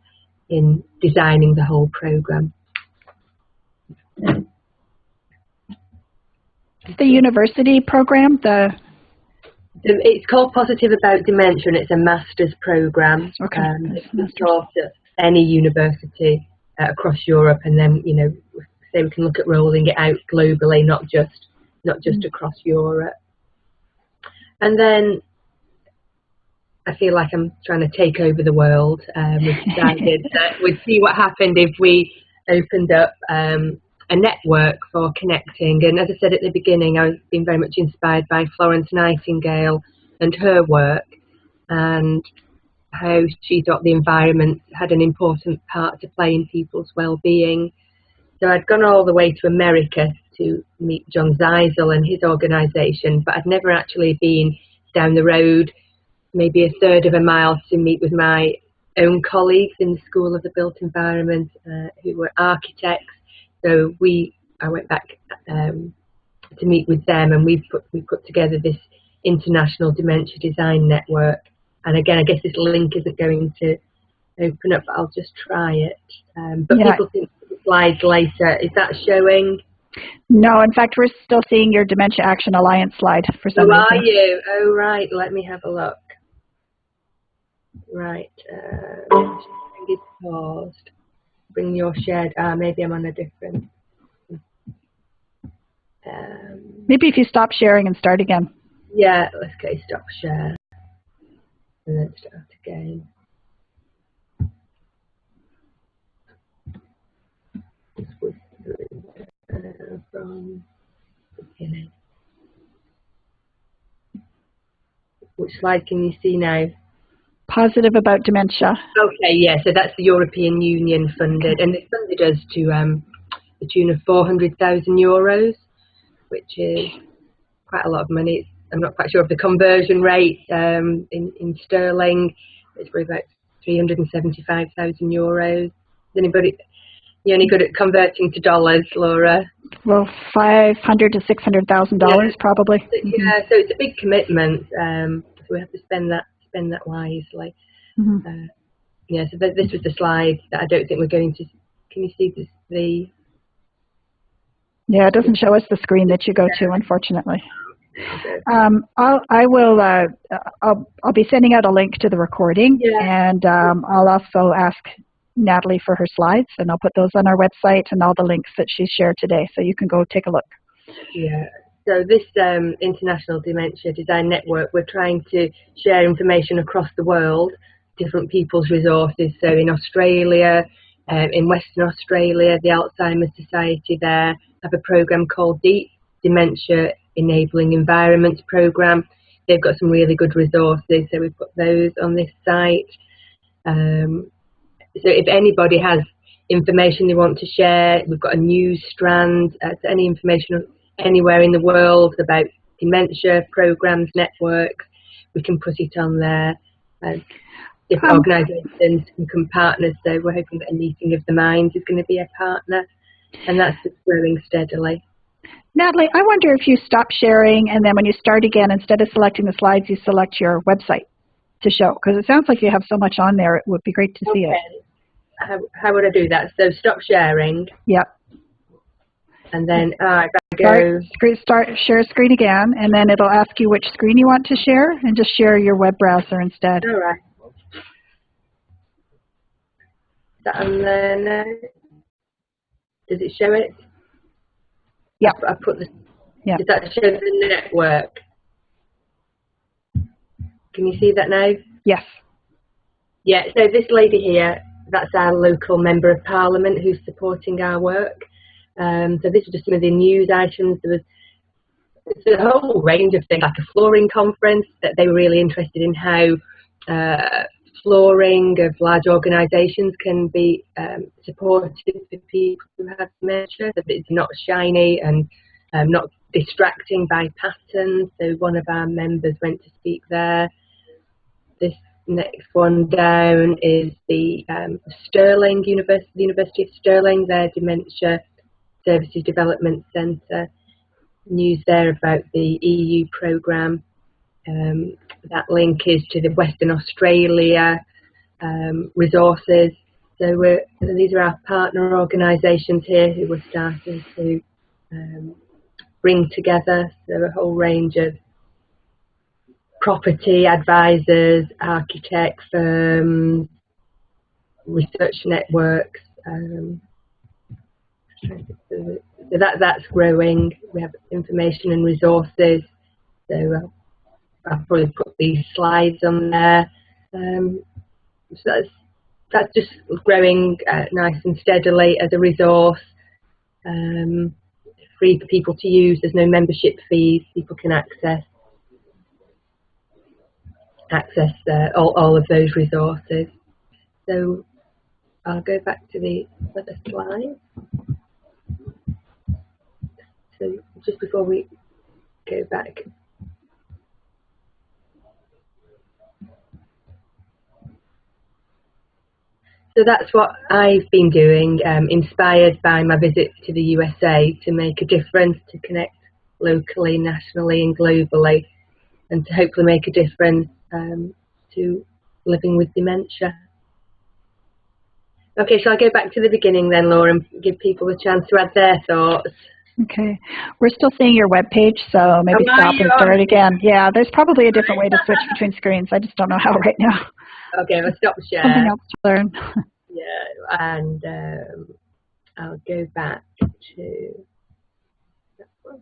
in designing the whole programme. The university program, it's called Positive About Dementia, and it's a master's programme. Okay. It's taught at any university across Europe, and then, you know, so we can look at rolling it out globally, not just across Europe. And then I feel like I'm trying to take over the world. We've decided that we'd see what happened if we opened up a network for connecting. And as I said at the beginning, I've been very much inspired by Florence Nightingale and her work, and how she thought the environment had an important part to play in people's well-being. So I'd gone all the way to America to meet John Zeisel and his organisation, but I'd never actually been down the road, maybe a third of a mile, to meet with my own colleagues in the School of the Built Environment, who were architects. So I went back to meet with them, and we put together this International Dementia Design Network. And again, I guess this link isn't going to open up, but I'll just try it. But yeah. People think the slides later. Is that showing? No, in fact, we're still seeing your Dementia Action Alliance slide for some reason. Oh, are you? Oh, right. Let me have a look. Right. It's paused. Bring your shared. Maybe I'm on a different. Maybe if you stop sharing and start again. Yeah. Let's go stop share. And then start again. From the beginning. Which slide can you see now? Positive About Dementia. Okay, yeah, so that's the European Union funded, and they funded us to the tune of €400,000, which is quite a lot of money. I'm not quite sure of the conversion rate in sterling. It's probably about €375,000. Is anybody? You only good at converting to dollars, Laura? Well, $500,000 to $600,000 probably. Yeah, so it's a big commitment. So we have to spend that wisely. Mm-hmm. Yeah, so this was the slide that I don't think we're going to. Can you see the? Yeah, it doesn't show us the screen that you go to, unfortunately. I'll be sending out a link to the recording, and I'll also ask Natalie for her slides, and I'll put those on our website and all the links that she's shared today, so you can go take a look. Yeah, so this International Dementia Design Network, we're trying to share information across the world, different people's resources. So in Australia, in Western Australia, the Alzheimer's Society there have a program called DEEP, Dementia Enabling Environments Program. They've got some really good resources, so we've put those on this site. So if anybody has information they want to share, we've got a news strand, so any information anywhere in the world about dementia programs, networks, we can put it on there. Different organisations become partners, so we're hoping that a meeting of the minds is going to be a partner, and that's just growing steadily. Natalie, I wonder if you stop sharing and then when you start again, instead of selecting the slides, you select your website to show, because it sounds like you have so much on there. It would be great to see it. How would I do that? So stop sharing. Yep. And then if I go... Start share screen again, and then it'll ask you which screen you want to share, and just share your web browser instead. All right. Is that on there now? Does it show it? Yeah. I put the... Yeah. Does that show the network? Can you see that now? Yes. Yeah, so this lady here, that's our local Member of Parliament who's supporting our work. So this is just some of the news items. There was a whole range of things, like a flooring conference, that they were really interested in how flooring of large organisations can be supportive for people who have dementia, so that it's not shiny and not distracting by patterns. So one of our members went to speak there. This next one down is the Stirling University, the University of Stirling, their Dementia Services Development Centre. News there about the EU programme. That link is to the Western Australia resources. So these are our partner organisations here who we're starting to bring together. So a whole range of property advisors, architect firms, research networks. So that's growing. We have information and resources. So I'll probably put these slides on there. So that's just growing nice and steadily as a resource. Free for people to use. There's no membership fees. People can access all of those resources. So I'll go back to the other slide. So just before we go back. So that's what I've been doing, inspired by my visit to the USA, to make a difference, to connect locally, nationally and globally, and to hopefully make a difference to living with dementia. Okay, so I'll go back to the beginning then, Laura, and give people a chance to add their thoughts. Okay. We're still seeing your web page, so maybe stop and start again. Yeah, there's probably a different way to switch between screens. I just don't know how right now. Okay, I'll stop share. Something else to learn. Yeah, and I'll go back to that one.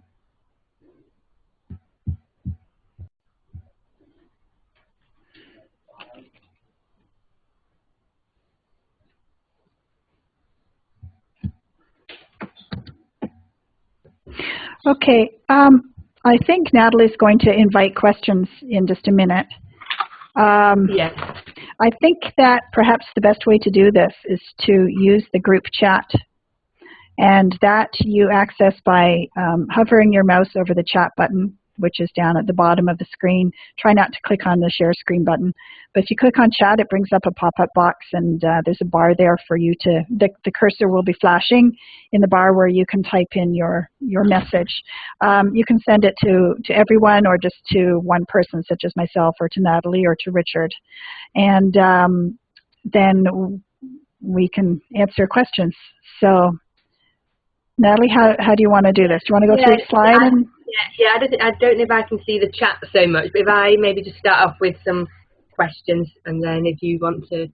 Okay, I think Natalie's going to invite questions in just a minute. Yes. I think that perhaps the best way to do this is to use the group chat, and that you access by hovering your mouse over the chat button, which is down at the bottom of the screen. Try not to click on the share screen button, but if you click on chat, it brings up a pop-up box, and there's a bar there for you to, the cursor will be flashing in the bar where you can type in your message. You can send it to everyone or just to one person, such as myself, or to Natalie, or to Richard. And then we can answer questions. So Natalie, how do you want to do this? Do you want to go through each slide? I don't know if I can see the chat so much, but if I maybe just start off with some questions, and then if you want to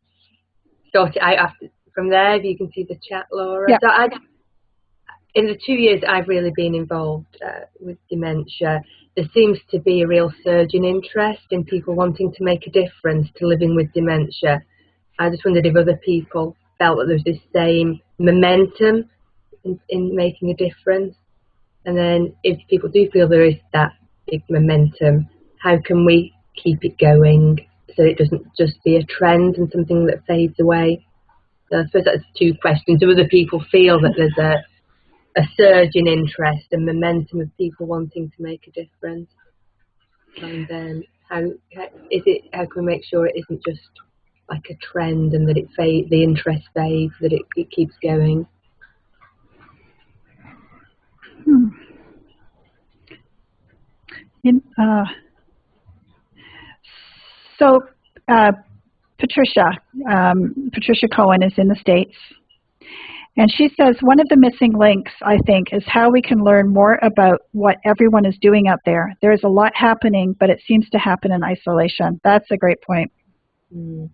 sort it out after, from there, if you can see the chat, Laura. Yeah. So in the 2 years I've really been involved with dementia, there seems to be a real surge in interest in people wanting to make a difference to living with dementia. I just wondered if other people felt that there was this same momentum in making a difference. And then if people do feel there is that big momentum, how can we keep it going so it doesn't just be a trend and something that fades away? So I suppose that's two questions. Do other people feel that there's a surge in interest and momentum of people wanting to make a difference? And then how can we make sure it isn't just like a trend and that the interest fades, that it keeps going? So Patricia Cohen is in the States. And she says, one of the missing links, I think, is how we can learn more about what everyone is doing out there. There is a lot happening, but it seems to happen in isolation. That's a great point. Mm.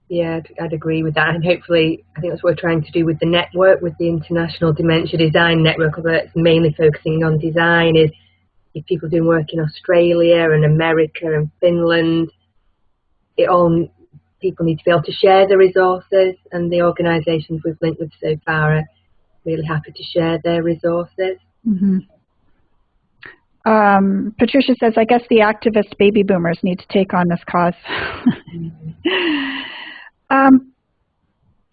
Yeah, I'd agree with that. And hopefully, I think that's what we're trying to do with the network, with the International Dementia Design Network, although it's mainly focusing on design, is if people doing work in Australia and America and Finland, people need to be able to share the resources, and the organisations we've linked with so far are really happy to share their resources. Mm-hmm. Patricia says, I guess the activist baby boomers need to take on this cause. Mm-hmm.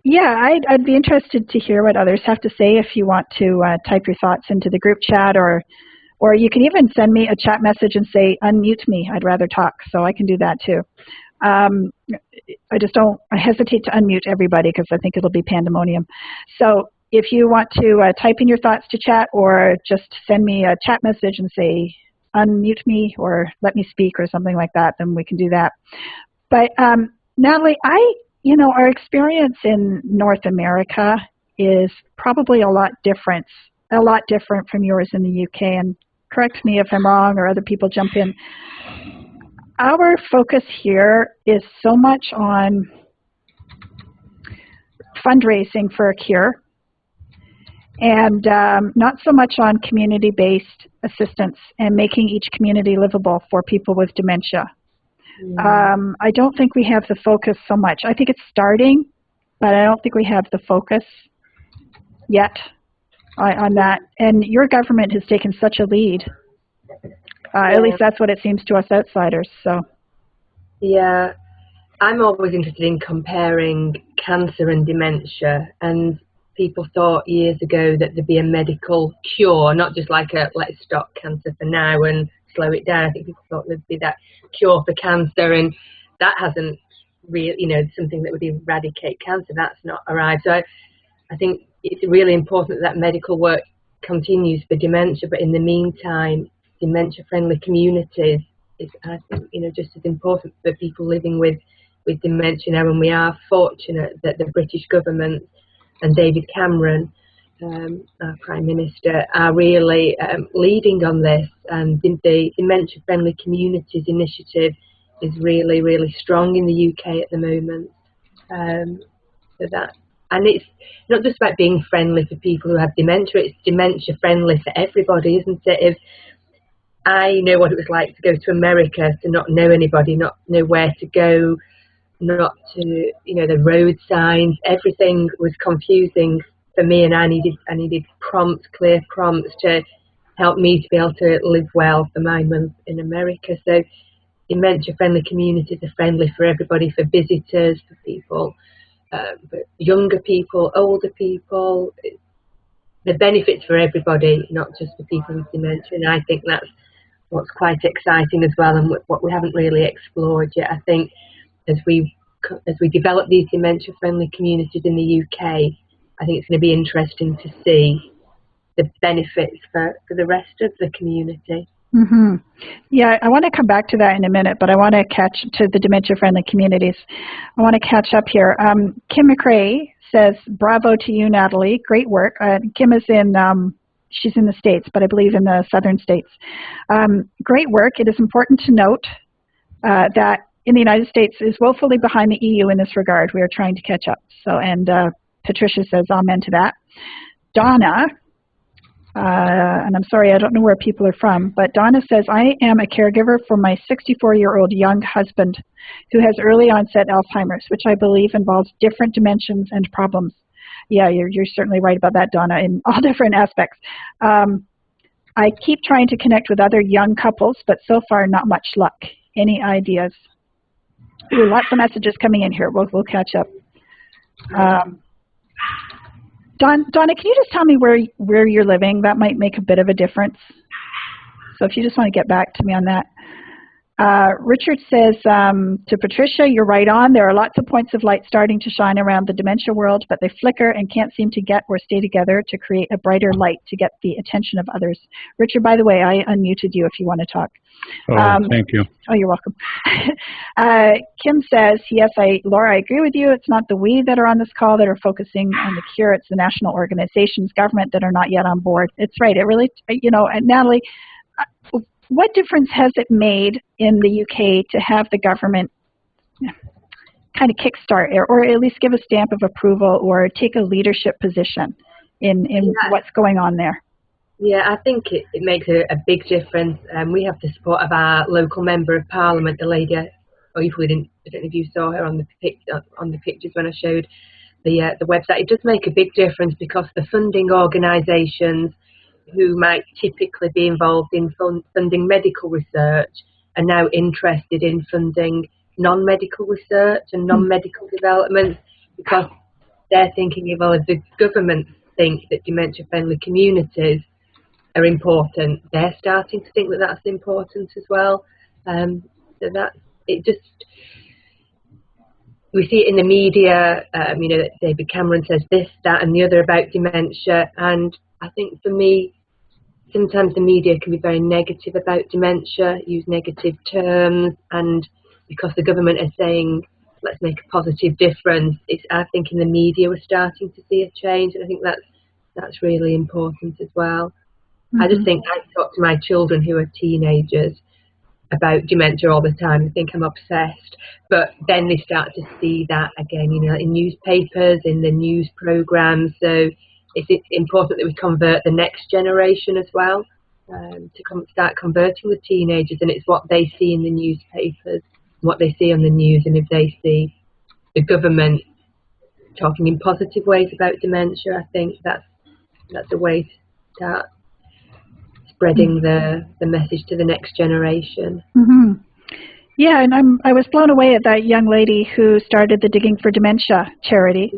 Yeah, I'd be interested to hear what others have to say. If you want to type your thoughts into the group chat, or you can even send me a chat message and say, unmute me, I'd rather talk, so I can do that too. I hesitate to unmute everybody because I think it'll be pandemonium. So if you want to type in your thoughts to chat, or just send me a chat message and say, unmute me or let me speak or something like that, then we can do that. But Natalie, our experience in North America is probably a lot different from yours in the UK. And correct me if I'm wrong, or other people jump in. Our focus here is so much on fundraising for a cure, and not so much on community-based assistance and making each community livable for people with dementia. Mm. I don't think we have the focus so much. I think it's starting, but I don't think we have the focus yet on that. And your government has taken such a lead. At least that's what it seems to us outsiders. So, yeah, I'm always interested in comparing cancer and dementia. And people thought years ago that there'd be a medical cure, not just like a let's stop cancer for now and slow it down. I think people thought there'd be that cure for cancer, and that hasn't really, something that would eradicate cancer. That's not arrived. So I think it's really important that medical work continues for dementia, but in the meantime, dementia-friendly communities is, I think, just as important for people living with dementia now. And we are fortunate that the British government and David Cameron, our Prime Minister, are really leading on this. And the Dementia-Friendly Communities Initiative is really, really strong in the UK at the moment. And it's not just about being friendly for people who have dementia, it's dementia-friendly for everybody, isn't it? If I know what it was like to go to America, to not know anybody, not know where to go, not to, the road signs, everything was confusing for me, and I needed clear prompts to help me to be able to live well for my month in America. So dementia-friendly communities are friendly for everybody, for visitors, for people, but younger people, older people. The benefits for everybody, not just for people with dementia. And I think that's what's quite exciting as well, and what we haven't really explored yet. I think as we develop these dementia-friendly communities in the UK, I think it's going to be interesting to see the benefits for the rest of the community. Mm-hmm. Yeah, I want to come back to that in a minute, but I want to catch to the dementia-friendly communities. I want to catch up here. Kim McRae says, bravo to you, Natalie. Great work. Kim is she's in the States, but I believe in the southern states. Great work. It is important to note that in the United States is woefully behind the EU in this regard. We are trying to catch up. So, and Patricia says amen to that. Donna, and I'm sorry, I don't know where people are from, but Donna says, I am a caregiver for my 64-year-old young husband who has early onset Alzheimer's, which I believe involves different dimensions and problems. Yeah, you're certainly right about that, Donna, in all different aspects. I keep trying to connect with other young couples, but so far not much luck. Any ideas? Ooh, lots of messages coming in here. We'll catch up. Donna, can you just tell me where you're living? That might make a bit of a difference. So if you just want to get back to me on that. Richard says to Patricia, you're right on. There are lots of points of light starting to shine around the dementia world, but they flicker and can't seem to get or stay together to create a brighter light to get the attention of others. Richard, by the way, I unmuted you if you want to talk. Thank you. Oh, you're welcome. Kim says, yes, Laura, I agree with you. It's not the we that are on this call that are focusing on the cure. It's the national organizations, government that are not yet on board. It's right. It really, and Natalie, what difference has it made in the UK to have the government kind of kickstart or at least give a stamp of approval or take a leadership position in what's going on there? Yeah, I think it makes a big difference. We have the support of our local member of parliament, the lady. I don't know if you saw her on the pictures when I showed the website. It does make a big difference because the funding organisations who might typically be involved in funding medical research are now interested in funding non-medical research and non-medical development, because they're thinking, well, if the government think that dementia-friendly communities are important, they're starting to think that that's important as well. So that it just, we see it in the media, that David Cameron says this, that and the other about dementia, and I think for me, sometimes the media can be very negative about dementia, use negative terms, and because the government is saying, let's make a positive difference, I think in the media we're starting to see a change, and I think that's really important as well. I just think I talk to my children who are teenagers about dementia all the time. I think I'm obsessed. But then they start to see that again, in newspapers, in the news programmes. So it's important that we convert the next generation as well, to start converting the teenagers. And it's what they see in the newspapers, what they see on the news. And if they see the government talking in positive ways about dementia, I think that's a way to start spreading the message to the next generation. Mm-hmm. Yeah, and I was blown away at that young lady who started the Digging for Dementia charity,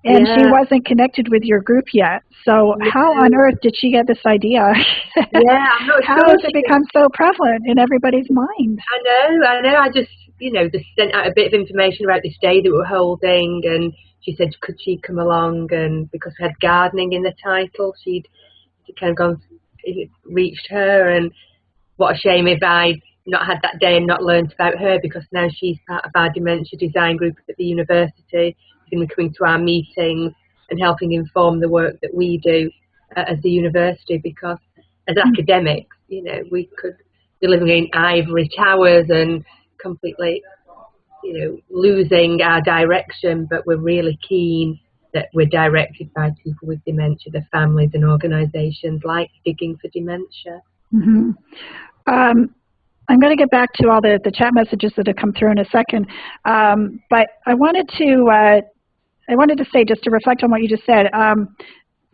and she wasn't connected with your group yet. So how on earth did she get this idea? I'm not how sure has it become so prevalent in everybody's mind? I know. I just, just sent out a bit of information about this day that we're holding, and she said, could she come along? And because we had gardening in the title, she'd kind of gone, it reached her, and what a shame if I'd not had that day and not learned about her, because now she's part of our dementia design group at the university. She's going to be coming to our meetings and helping inform the work that we do as the university, because as academics, we could be living in ivory towers and completely, losing our direction, but we're really keen that we're directed by people with dementia, the families and organisations like Digging for Dementia. Mm-hmm. I'm going to get back to all the chat messages that have come through in a second, but I wanted to say, just to reflect on what you just said.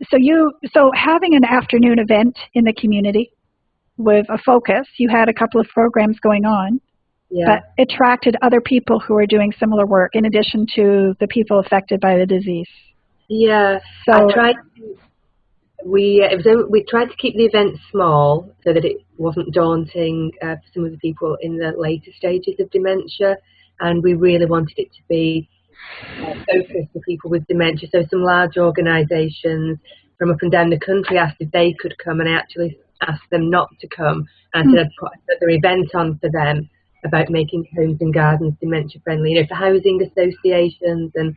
So having an afternoon event in the community with a focus, you had a couple of programs going on, but attracted other people who are doing similar work in addition to the people affected by the disease. Yeah, so we tried to keep the event small so that it wasn't daunting for some of the people in the later stages of dementia, and we really wanted it to be focused for people with dementia. So some large organisations from up and down the country asked if they could come, and I actually asked them not to come, and said I'd put another event on for them about making homes and gardens dementia friendly, for housing associations and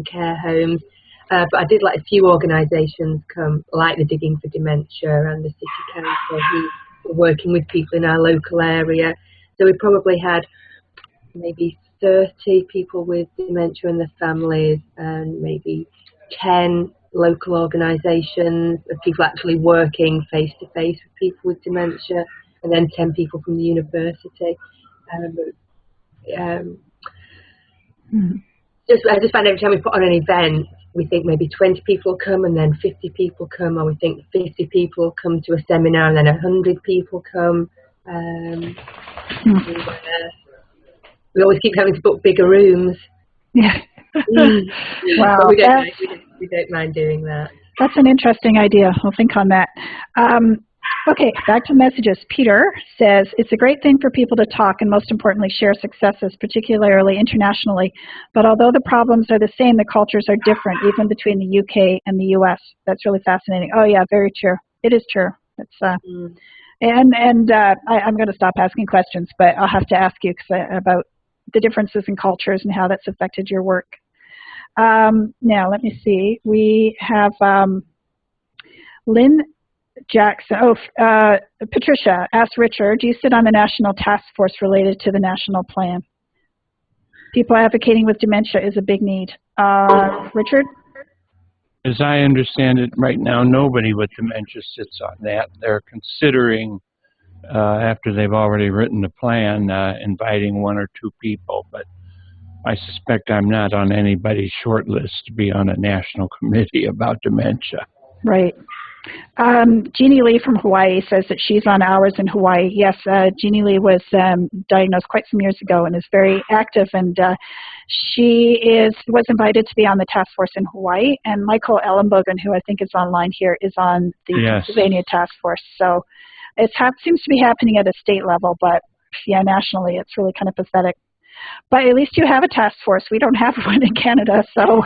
care homes. But I did let a few organisations come, like the Digging for Dementia and the City Council, who were working with people in our local area. So we probably had maybe 30 people with dementia and their families, and maybe 10 local organisations of people actually working face-to-face with people with dementia, and then 10 people from the university. I just find every time we put on an event, we think maybe 20 people come and then 50 people come, or we think 50 people come to a seminar and then 100 people come. We always keep having to book bigger rooms. Yeah. Wow. But we don't mind doing that. That's an interesting idea. I'll think on that. Okay, back to the messages. Peter says, it's a great thing for people to talk and most importantly share successes, particularly internationally. But although the problems are the same, the cultures are different, even between the UK and the US. That's really fascinating. Oh yeah, very true. It is true. It's I'm going to stop asking questions, but I'll have to ask you about the differences in cultures and how that's affected your work. Now, let me see. We have Lynn Jackson. Patricia asked Richard, do you sit on the national task force related to the national plan? People advocating with dementia is a big need. Richard? As I understand it, right now, nobody with dementia sits on that. They're considering, after they've already written the plan, inviting 1 or 2 people. But I suspect I'm not on anybody's short list to be on a national committee about dementia. Right. Jeannie Lee from Hawaii says that she's on ours in Hawaii. Yes, Jeannie Lee was diagnosed quite some years ago and is very active, and she was invited to be on the task force in Hawaii. And Michael Ellenbogen, who I think is online here, is on the Pennsylvania task force. So it seems to be happening at a state level, but yeah, nationally it's really kind of pathetic. But at least you have a task force. We don't have one in Canada, so...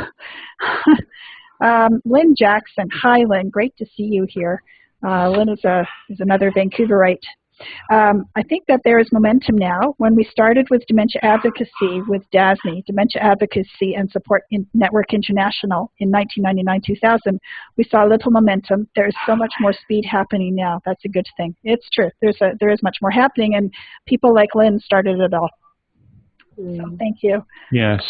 Lynn Jackson. Hi, Lynn. Great to see you here. Lynn is another Vancouverite. I think that there is momentum now. When we started with dementia advocacy with DASNY, Dementia Advocacy and Support Network International in 1999-2000, we saw little momentum. There is so much more speed happening now. That's a good thing. It's true. There is much more happening, and people like Lynn started it all. So thank you. Yes.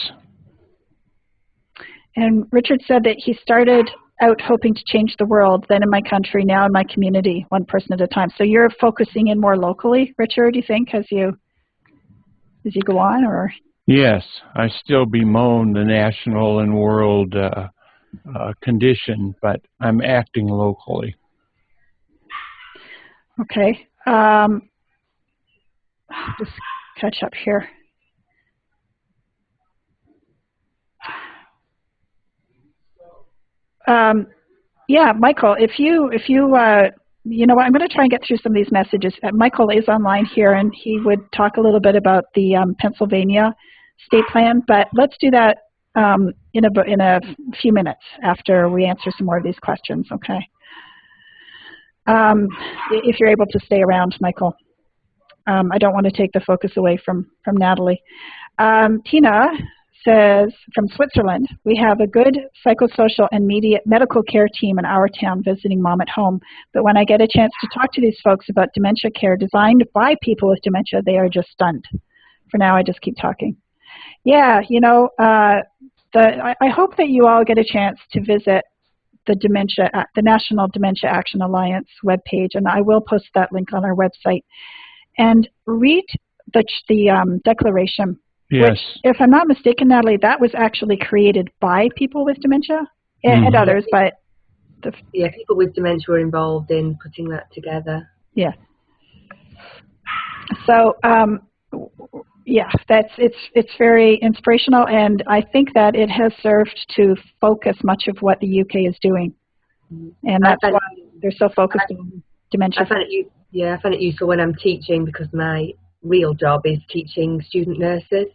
And Richard said that he started out hoping to change the world, then in my country, now in my community, one person at a time. So you're focusing in more locally, Richard, do you think, as you go on? Or? Yes, I still bemoan the national and world condition, but I'm acting locally. Okay. Just catch up here. Yeah, Michael, if you you know what, I'm going to try and get through some of these messages. Michael is online here, and he would talk a little bit about the Pennsylvania state plan, but let's do that in a few minutes after we answer some more of these questions, okay? If you're able to stay around, Michael. I don't want to take the focus away from Natalie. Tina says, from Switzerland, we have a good psychosocial and medical care team in our town visiting mom at home. But when I get a chance to talk to these folks about dementia care designed by people with dementia, they are just stunned. For now, I just keep talking. Yeah, you know, I hope that you all get a chance to visit the National Dementia Action Alliance webpage, and I will post that link on our website. And read the declaration. Yes. Which, if I'm not mistaken, Natalie, that was actually created by people with dementia and others, but... Yeah, people with dementia were involved in putting that together. Yeah. So, yeah, it's very inspirational, and I think that it has served to focus much of what the UK is doing. And that's why they're so focused on dementia. I find it useful when I'm teaching, because my real job is teaching student nurses,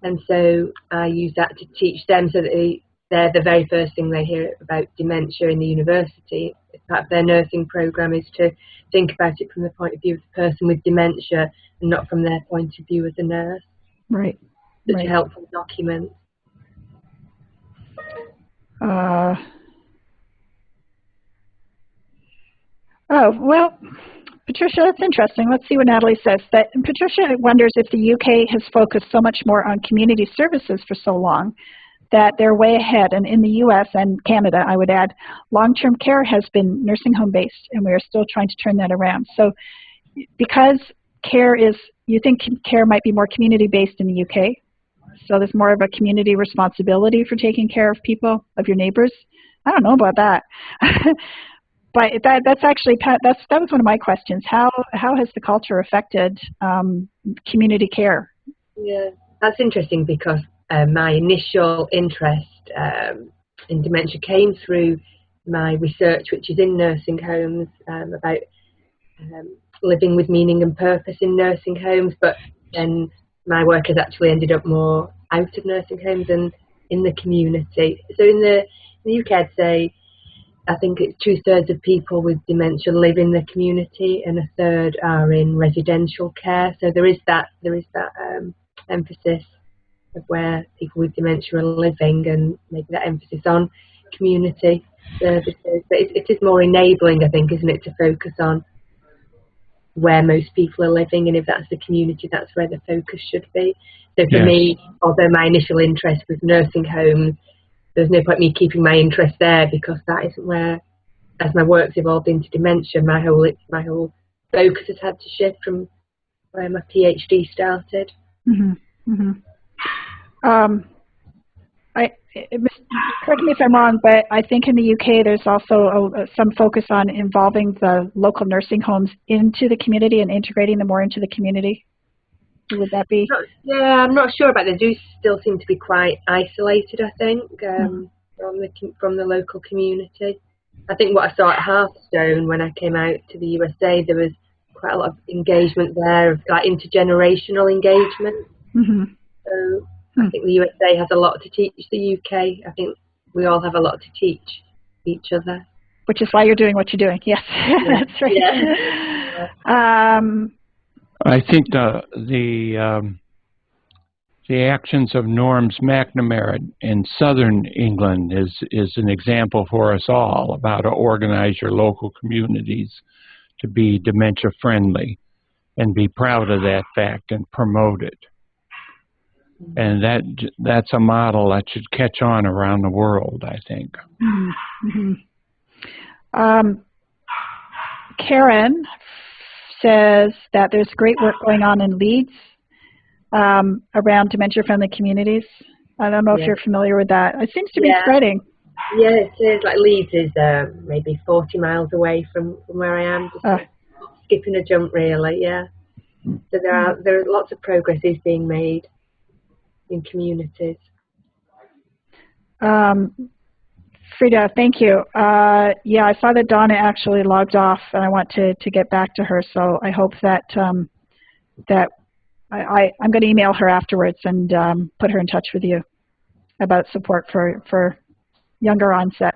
and so I use that to teach them, so that they're the very first thing they hear about dementia in the university. Part of their nursing program is to think about it from the point of view of the person with dementia and not from their point of view as a nurse. Right. Such a helpful document. Oh, well, Patricia, that's interesting. Let's see what Natalie says. That Patricia wonders if the UK has focused so much more on community services for so long that they're way ahead. And in the US and Canada, I would add, long-term care has been nursing home based, and we are still trying to turn that around. So because you think care might be more community based in the UK, so there's more of a community responsibility for taking care of people, of your neighbors. I don't know about that. But that was one of my questions. How has the culture affected community care? Yeah, that's interesting, because my initial interest in dementia came through my research, which is in nursing homes, about living with meaning and purpose in nursing homes, but then my work has actually ended up more out of nursing homes and in the community. So in the UK, I'd say I think it's 2/3 of people with dementia live in the community, and 1/3 are in residential care. So there is that emphasis of where people with dementia are living, and maybe that emphasis on community services. But it is more enabling, I think, isn't it, to focus on where most people are living, and if that's the community, that's where the focus should be. So for me, although my initial interest was nursing homes, there's no point me keeping my interest there, because that isn't where, as my work's evolved into dementia, my whole focus has had to shift from where my PhD started. Mm-hmm. Mm-hmm. Correct me if I'm wrong, but I think in the UK there's also some focus on involving the local nursing homes into the community and integrating them more into the community. Would that be? Yeah, I'm not sure about that. They do still seem to be quite isolated, I think, from the local community. I think what I saw at Hearthstone when I came out to the USA, there was quite a lot of engagement there, like intergenerational engagement. Mm-hmm. So I think the USA has a lot to teach the UK. I think we all have a lot to teach each other. Which is why you're doing what you're doing. Yes, yeah. That's right. Yeah. I think the actions of Norms McNamara in Southern England is an example for us all of how to organize your local communities to be dementia friendly, and be proud of that fact and promote it. And that's a model that should catch on around the world, I think. Mm-hmm. Karen says that there's great work going on in Leeds around dementia-friendly communities. I don't know if you're familiar with that. It seems to be spreading. Yeah, it is. Like Leeds is maybe 40 miles away from where I am. Just skipping a jump, really. Yeah. So there are lots of progress is being made in communities. Frida, thank you. Yeah, I saw that Donna actually logged off, and I want to get back to her. So I hope that that I'm going to email her afterwards and put her in touch with you about support for younger onset.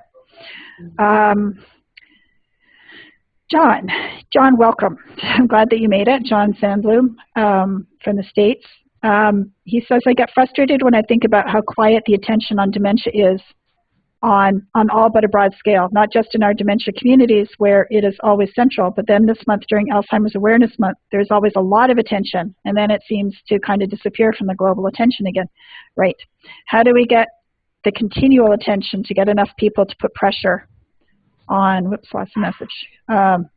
John, welcome. I'm glad that you made it. John Sandblum from the States. He says, I get frustrated when I think about how quiet the attention on dementia is on all but a broad scale, not just in our dementia communities where it is always central, but then this month during Alzheimer's Awareness Month, there's always a lot of attention, and then it seems to kind of disappear from the global attention again. Right. How do we get the continual attention to get enough people to put pressure on, whoops, lost the message, to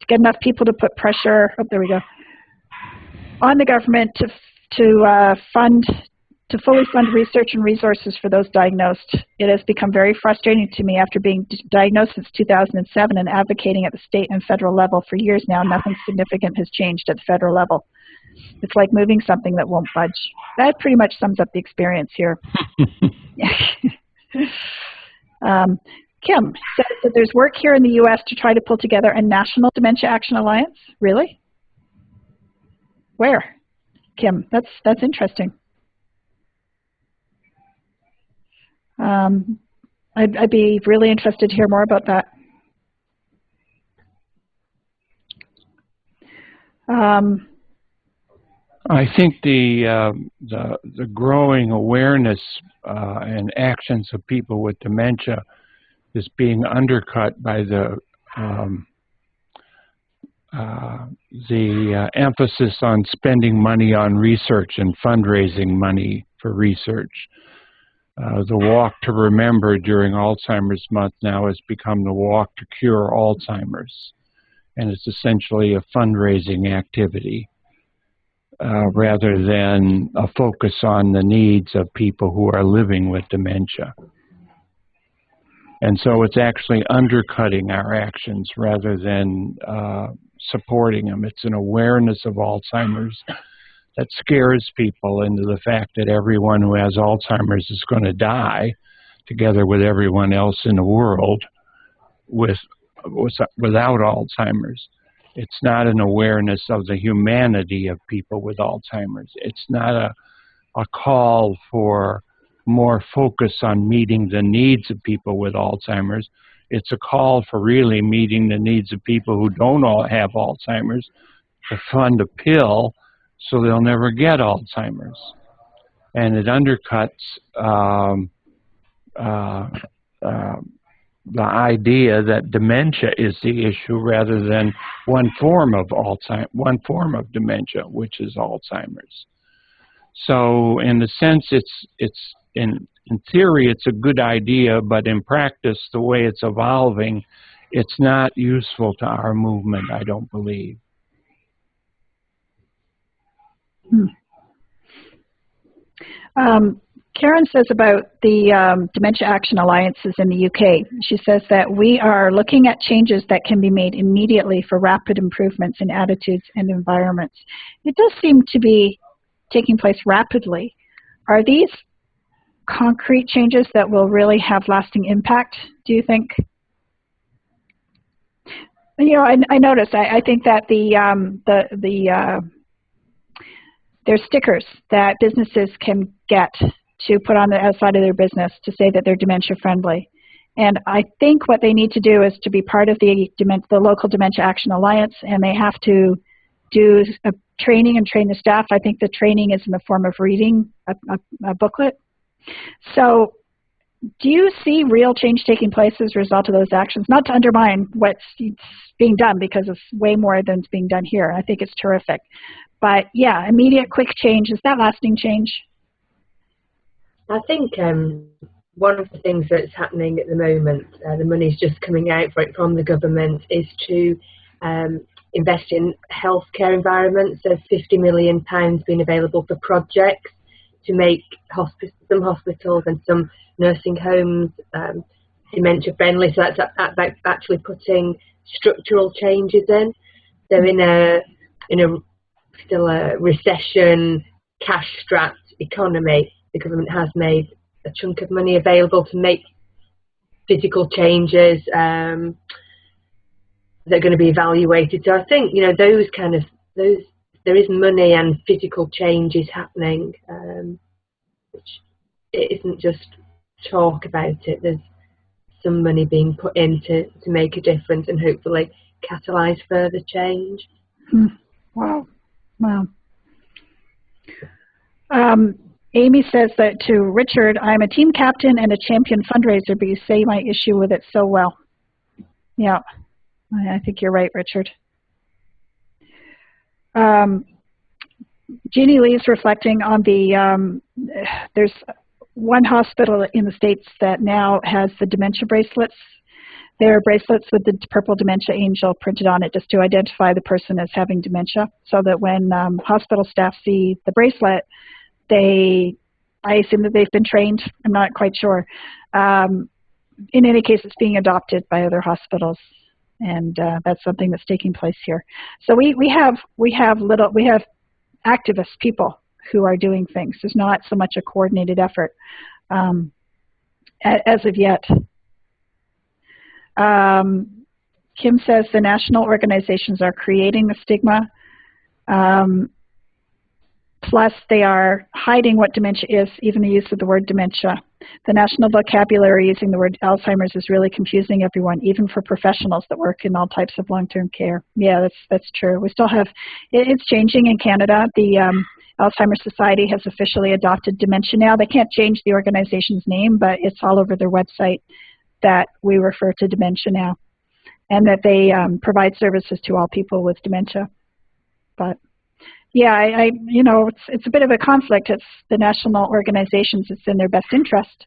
get enough people to put pressure, oh, there we go, on the government to fully fund research and resources for those diagnosed? It has become very frustrating to me after being diagnosed since 2007 and advocating at the state and federal level for years now. Nothing significant has changed at the federal level. It's like moving something that won't budge. That pretty much sums up the experience here. Kim says that there's work here in the U.S. to try to pull together a National Dementia Action Alliance. Really? Where? Kim, that's interesting. I'd be really interested to hear more about that. I think the growing awareness and actions of people with dementia is being undercut by the emphasis on spending money on research and fundraising money for research. The Walk to Remember during Alzheimer's Month now has become the Walk to Cure Alzheimer's, and it's essentially a fundraising activity rather than a focus on the needs of people who are living with dementia. And so it's actually undercutting our actions rather than supporting them. It's an awareness of Alzheimer's that scares people into the fact that everyone who has Alzheimer's is going to die, together with everyone else in the world without Alzheimer's. It's not an awareness of the humanity of people with Alzheimer's. It's not a call for more focus on meeting the needs of people with Alzheimer's. It's a call for really meeting the needs of people who don't all have Alzheimer's, to fund a pill so they'll never get Alzheimer's. And it undercuts the idea that dementia is the issue rather than one form of dementia, which is Alzheimer's. So in the sense, it's in theory, it's a good idea, but in practice, the way it's evolving, it's not useful to our movement, I don't believe. Karen says about the Dementia Action Alliances in the UK. She says that we are looking at changes that can be made immediately for rapid improvements in attitudes and environments. It does seem to be taking place rapidly. Are these concrete changes that will really have lasting impact, do you think? You know, I noticed, I think that there's stickers that businesses can get to put on the outside of their business to say that they're dementia friendly. And I think what they need to do is to be part of the local Dementia Action Alliance, and they have to do a training and train the staff. I think the training is in the form of reading a booklet. So do you see real change taking place as a result of those actions? Not to undermine what's being done, because it's way more than's being done here. I think it's terrific. But yeah, immediate, quick change. Is that lasting change? I think one of the things that's happening at the moment, the money's just coming out for it from the government, is to invest in healthcare environments. So £50 million being available for projects to make some hospitals and some nursing homes dementia friendly. So that's actually putting structural changes in. So in a still a recession, cash-strapped economy, the government has made a chunk of money available to make physical changes that are going to be evaluated. So I think, you know, there is money and physical changes happening, which it isn't just talk about it. There's some money being put in to make a difference and hopefully catalyse further change. Wow. Wow. Amy says that to Richard, I'm a team captain and a champion fundraiser, but you say my issue with it so well. Yeah, I think you're right, Richard. Jeannie Lee's reflecting on the, there's one hospital in the States that now has the dementia bracelets. They're bracelets with the purple dementia angel printed on it just to identify the person as having dementia, so that when hospital staff see the bracelet, I assume that they've been trained. I'm not quite sure. In any case, it's being adopted by other hospitals, and that's something that's taking place here. So we have activist people who are doing things. There's not so much a coordinated effort as of yet. Kim says the national organizations are creating the stigma. Plus, they are hiding what dementia is, even the use of the word dementia. The national vocabulary using the word Alzheimer's is really confusing everyone, even for professionals that work in all types of long-term care. Yeah, that's true. We still have, it's changing in Canada. The Alzheimer's Society has officially adopted dementia now. They can't change the organization's name, but it's all over their website that we refer to dementia now, and that they provide services to all people with dementia. But yeah, you know, it's a bit of a conflict. It's the national organizations. It's in their best interest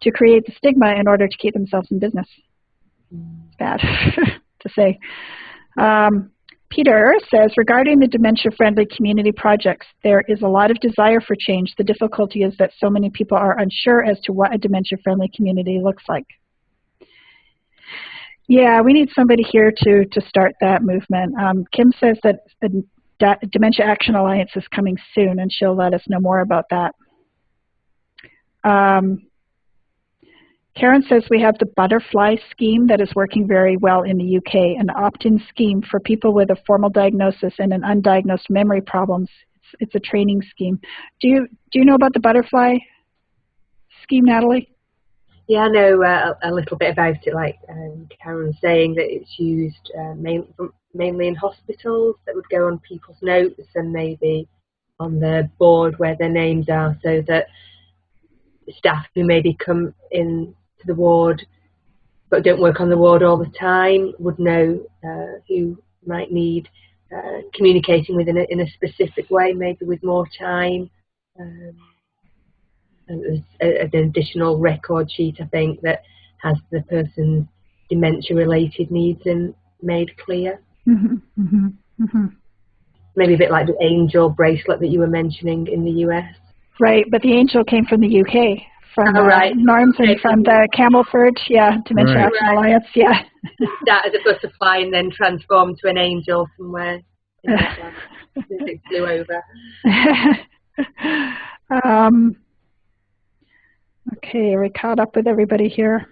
to create the stigma in order to keep themselves in business. It's bad to say. Peter says, regarding the dementia-friendly community projects, there is a lot of desire for change. The difficulty is that so many people are unsure as to what a dementia-friendly community looks like. Yeah, we need somebody here to start that movement. Kim says that the Dementia Action Alliance is coming soon, and she'll let us know more about that. Karen says we have the butterfly scheme that is working very well in the UK, an opt-in scheme for people with a formal diagnosis and an undiagnosed memory problems. It's a training scheme. Do you know about the butterfly scheme, Natalie? Yeah, I know a little bit about it. Like Karen was saying, that it's used mainly in hospitals, that would go on people's notes and maybe on the board where their names are, so that staff who maybe come in to the ward but don't work on the ward all the time would know who might need communicating with in a specific way, maybe with more time. And there's an additional record sheet, I think, that has the person's dementia-related needs made clear. Mm-hmm, mm-hmm, mm-hmm. Maybe a bit like the angel bracelet that you were mentioning in the US. Right, but the angel came from the UK, from right. Norms and from the Camelford, Dementia Right. Action Alliance, Start as a butterfly and then transform to an angel somewhere in that land. It flew over. Okay, are we caught up with everybody here?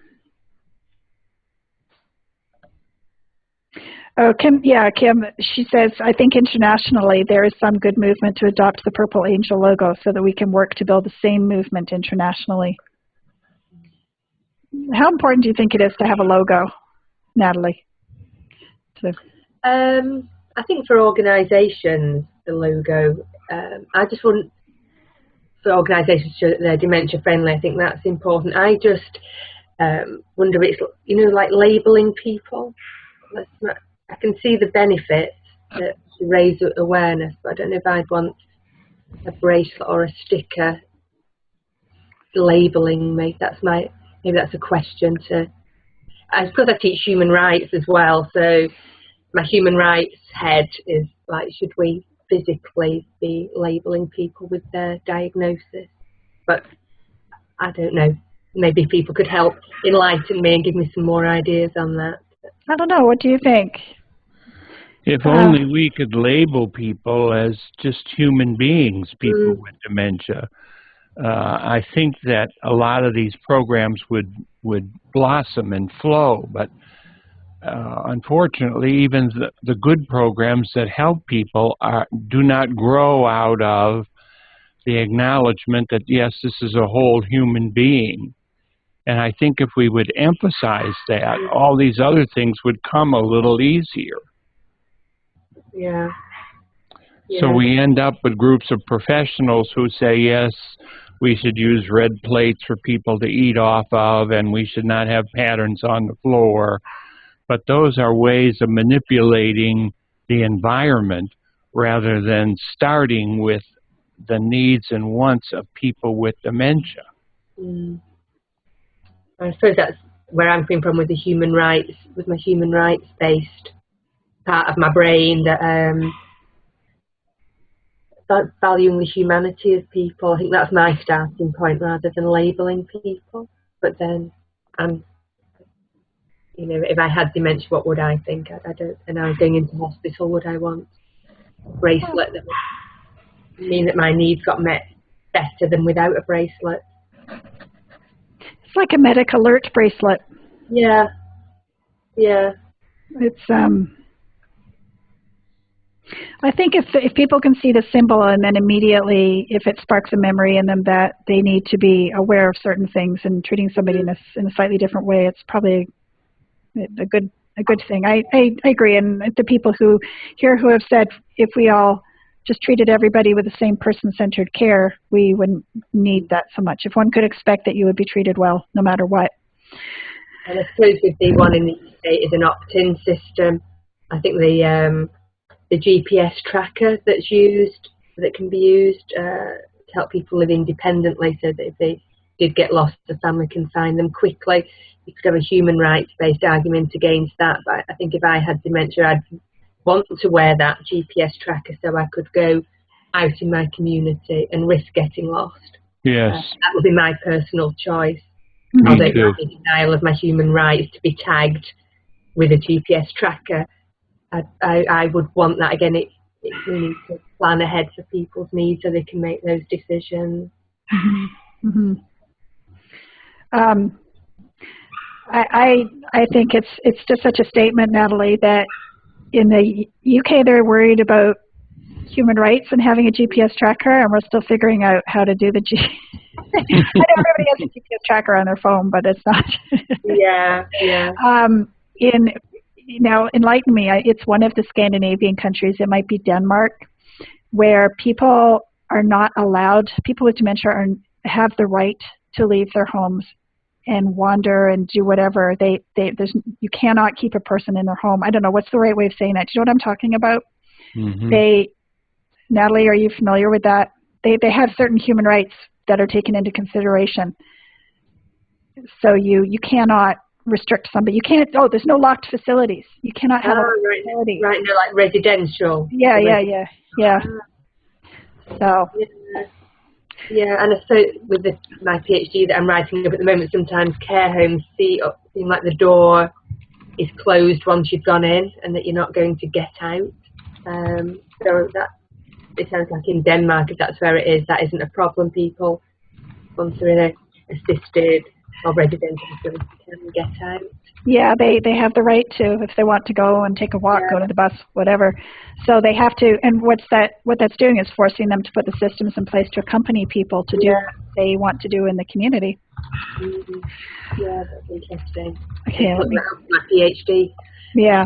Oh, Kim, she says, I think internationally there is some good movement to adopt the purple angel logo so that we can work to build the same movement internationally. How important do you think it is to have a logo, Natalie? I think for organisations, the logo, I just want for organisations to show that they're dementia friendly. I think that's important. I just wonder, it's, like labelling people. I can see the benefits to raise awareness, but I don't know if I'd want a bracelet or a sticker labelling me. Maybe that's a question to. I suppose I teach human rights as well, so my human rights head is like, should we physically be labelling people with their diagnosis? But I don't know. Maybe people could help enlighten me and give me some more ideas on that. I don't know. What do you think? If only we could label people as just human beings, people with dementia. I think that a lot of these programs would blossom and flow, but unfortunately, even the good programs that help people do not grow out of the acknowledgement that, yes, this is a whole human being. And I think if we would emphasize that, all these other things would come a little easier. Yeah. So we end up with groups of professionals who say, yes, we should use red plates for people to eat off of, and we should not have patterns on the floor. But those are ways of manipulating the environment rather than starting with the needs and wants of people with dementia. I suppose that's where I'm coming from with my human rights-based part of my brain, that valuing the humanity of people. I think that's my starting point rather than labelling people. But then, if I had dementia, what would I think? I don't. And I was going into hospital, would I want a bracelet that would mean that my needs got met better than without a bracelet? It's like a medic alert bracelet. Yeah. It's I think if people can see the symbol and then immediately, if it sparks a memory in them that they need to be aware of certain things and treating somebody in a slightly different way, it's probably a good thing. I agree. And the people who have said if we all just treated everybody with the same person-centered care, we wouldn't need that so much. If one could expect that you would be treated well no matter what. And I suppose with the one in the UK is an opt-in system. I think the GPS tracker that can be used to help people live independently, so that if they did get lost, the family can find them quickly. You could have a human rights-based argument against that, but I think if I had dementia, I'd want to wear that GPS tracker so I could go out in my community and risk getting lost. Yes. That would be my personal choice. Me Although too. it's in denial of my human rights to be tagged with a GPS tracker, I would want that. Again, we need to plan ahead for people's needs so they can make those decisions. Mm-hmm. I think it's just such a statement, Natalie, that in the UK they're worried about human rights and having a GPS tracker, and we're still figuring out how to do the I know everybody has a GPS tracker on their phone, but it's not. Yeah. Now, enlighten me. It's one of the Scandinavian countries. It might be Denmark, where people are not allowed. People with dementia have the right to leave their homes and wander and do whatever. You cannot keep a person in their home. I don't know what's the right way of saying that. Do you know what I'm talking about? Mm-hmm. Natalie, are you familiar with that? They have certain human rights that are taken into consideration. So you cannot restrict somebody. You can't. Oh, there's no locked facilities. You cannot have a facility. Right. No, like residential. Yeah. So. Yeah, and I suppose with my PhD that I'm writing up at the moment, sometimes care homes seem like the door is closed once you've gone in, and that you're not going to get out. So that it sounds like in Denmark, if that's where it is, that isn't a problem. People, once they're in a assisted or residential facility, can get out. Yeah, they have the right to, if they want to go and take a walk, go to the bus, whatever. So they have to, and what that's doing is forcing them to put the systems in place to accompany people to do what they want to do in the community. Mm-hmm. Yeah, that's interesting. Okay, my PhD. Yeah.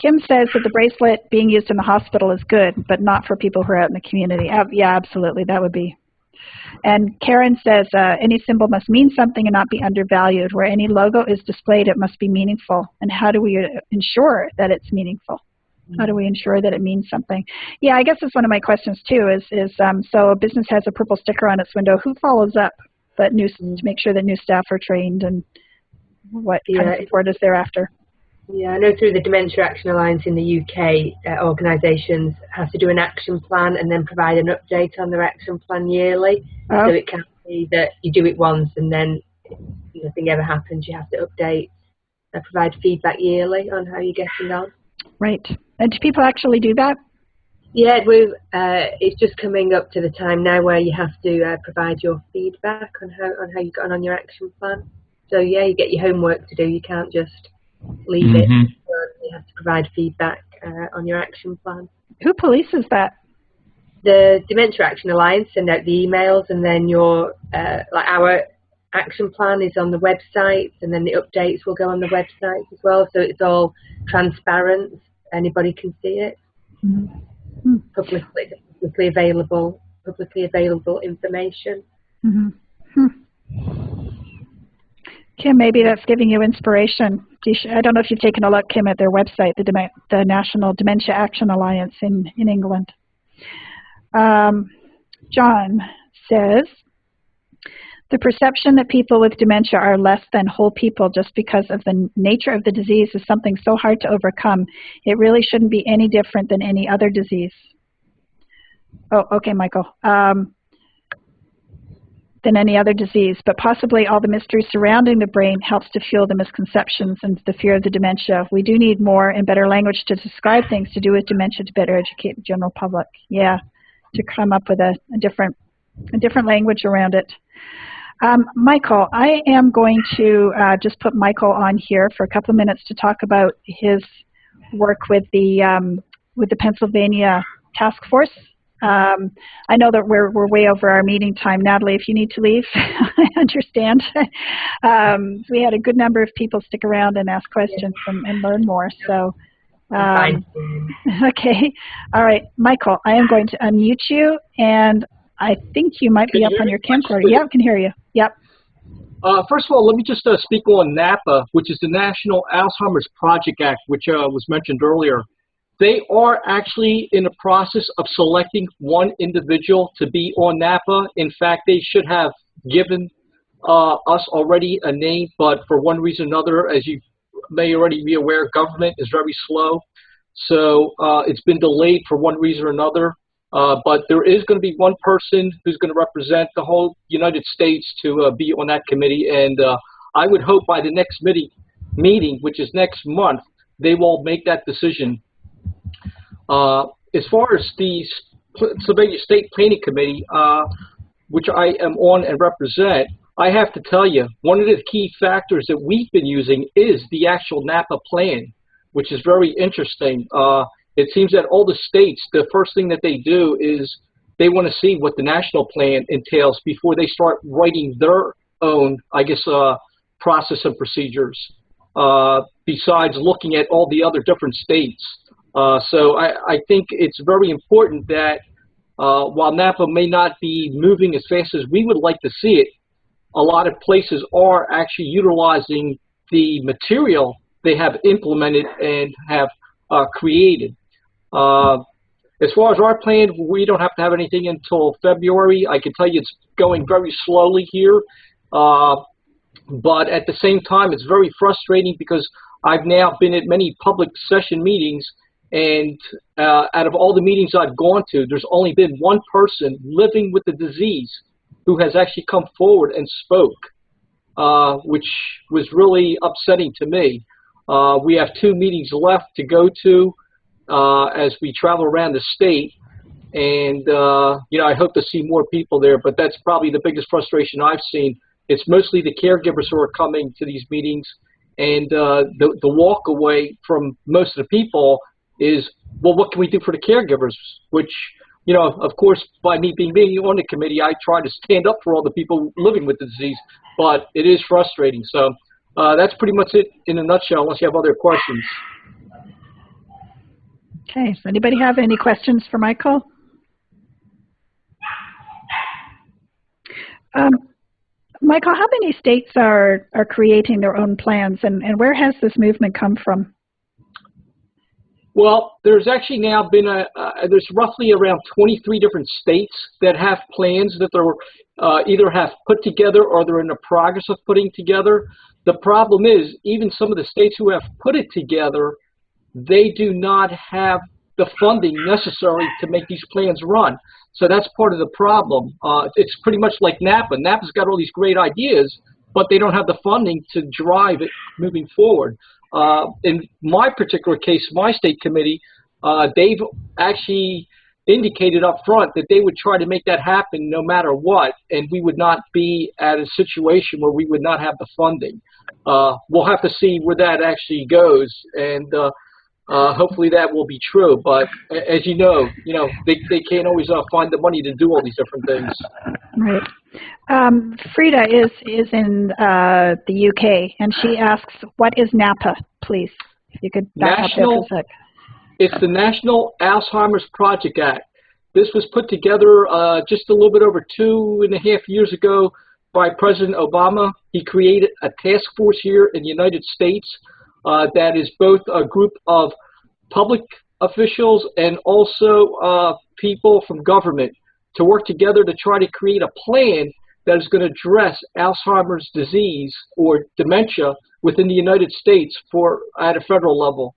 Kim says that the bracelet being used in the hospital is good, but not for people who are out in the community. Yeah, absolutely, that would be. And Karen says any symbol must mean something and not be undervalued. Where any logo is displayed, it must be meaningful. And how do we ensure that it's meaningful? How do we ensure that it means something? Yeah, I guess that's one of my questions too. Is so a business has a purple sticker on its window. Who follows up? But to make sure that new staff are trained and what kind of support is thereafter. Yeah, I know through the Dementia Action Alliance in the UK, organisations have to do an action plan and then provide an update on their action plan yearly. So it can't be that you do it once and then nothing ever happens. You have to update and provide feedback yearly on how you're getting on. Right. And do people actually do that? Yeah, it's just coming up to the time now where you have to provide your feedback on how you got on your action plan. So yeah, you get your homework to do. You can't just leave it. You have to provide feedback on your action plan. Who polices that? The Dementia Action Alliance send out the emails, and then our action plan is on the website, and then the updates will go on the website as well. So it's all transparent. Anybody can see it. Mm-hmm. Publicly available information. Mm-hmm. Kim, maybe that's giving you inspiration. I don't know if you've taken a look, Kim, at their website, the National Dementia Action Alliance in England. John says, the perception that people with dementia are less than whole people just because of the nature of the disease is something so hard to overcome. It really shouldn't be any different than any other disease. Oh, okay, Michael. Than any other disease, but possibly all the mystery surrounding the brain helps to fuel the misconceptions and the fear of the dementia. We do need more and better language to describe things to do with dementia to better educate the general public. Yeah, to come up with a different language around it. Michael, I am going to just put Michael on here for a couple of minutes to talk about his work with the Pennsylvania Task Force. I know that we're way over our meeting time. Natalie, if you need to leave, I understand. We had a good number of people stick around and ask questions and learn more. So, okay. All right, Michael, I am going to unmute you, and I think you might be up on your camcorder. Yeah, I can hear you. Yep. First of all, let me just speak on NAPA, which is the National Alzheimer's Project Act, which was mentioned earlier. They are actually in the process of selecting one individual to be on NAPA. In fact, they should have given us already a name, but for one reason or another, as you may already be aware, government is very slow. So it's been delayed for one reason or another. But there is going to be one person who's going to represent the whole United States to be on that committee. And I would hope by the next meeting, which is next month, they will make that decision. As far as the Pennsylvania State Planning Committee, which I am on and represent, I have to tell you, one of the key factors that we've been using is the actual NAPA plan, which is very interesting. It seems that all the states, the first thing that they do is they want to see what the national plan entails before they start writing their own, I guess, process and procedures, besides looking at all the other different states. So I think it's very important that while NAPA may not be moving as fast as we would like to see it, a lot of places are actually utilizing the material they have implemented and have created. As far as our plan, we don't have to have anything until February. I can tell you it's going very slowly here. But at the same time, it's very frustrating because I've now been at many public session meetings, and out of all the meetings I've gone to, there's only been one person living with the disease who has actually come forward and spoke, which was really upsetting to me. We have 2 meetings left to go to as we travel around the state, and you know, I hope to see more people there, but that's probably the biggest frustration I've seen. It's mostly the caregivers who are coming to these meetings, and the walk away from most of the people is, well, what can we do for the caregivers? Which, you know, of course, by me being on the committee, I try to stand up for all the people living with the disease, but it is frustrating. So that's pretty much it in a nutshell, unless you have other questions. Okay, does anybody have any questions for Michael? Michael, how many states are creating their own plans, and where has this movement come from? Well, there's actually now been there's roughly around 23 different states that have plans that they're either have put together or they're in the progress of putting together. The problem is, even some of the states who have put it together, they do not have the funding necessary to make these plans run. So that's part of the problem. It's pretty much like NAPA. NAPA's got all these great ideas, but they don't have the funding to drive it moving forward. In my particular case, my state committee, they've actually indicated up front that they would try to make that happen no matter what, and we would not be at a situation where we would not have the funding. We'll have to see where that actually goes, and hopefully that will be true. But as you know, they can't always find the money to do all these different things. Right. Frida is in the UK, and she asks, what is NAPA, please? If you could back up there for a sec. It's the National Alzheimer's Project Act. This was put together just a little bit over 2.5 years ago by President Obama. He created a task force here in the United States that is both a group of public officials and also people from government to work together to try to create a plan that is going to address Alzheimer's disease or dementia within the United States at a federal level.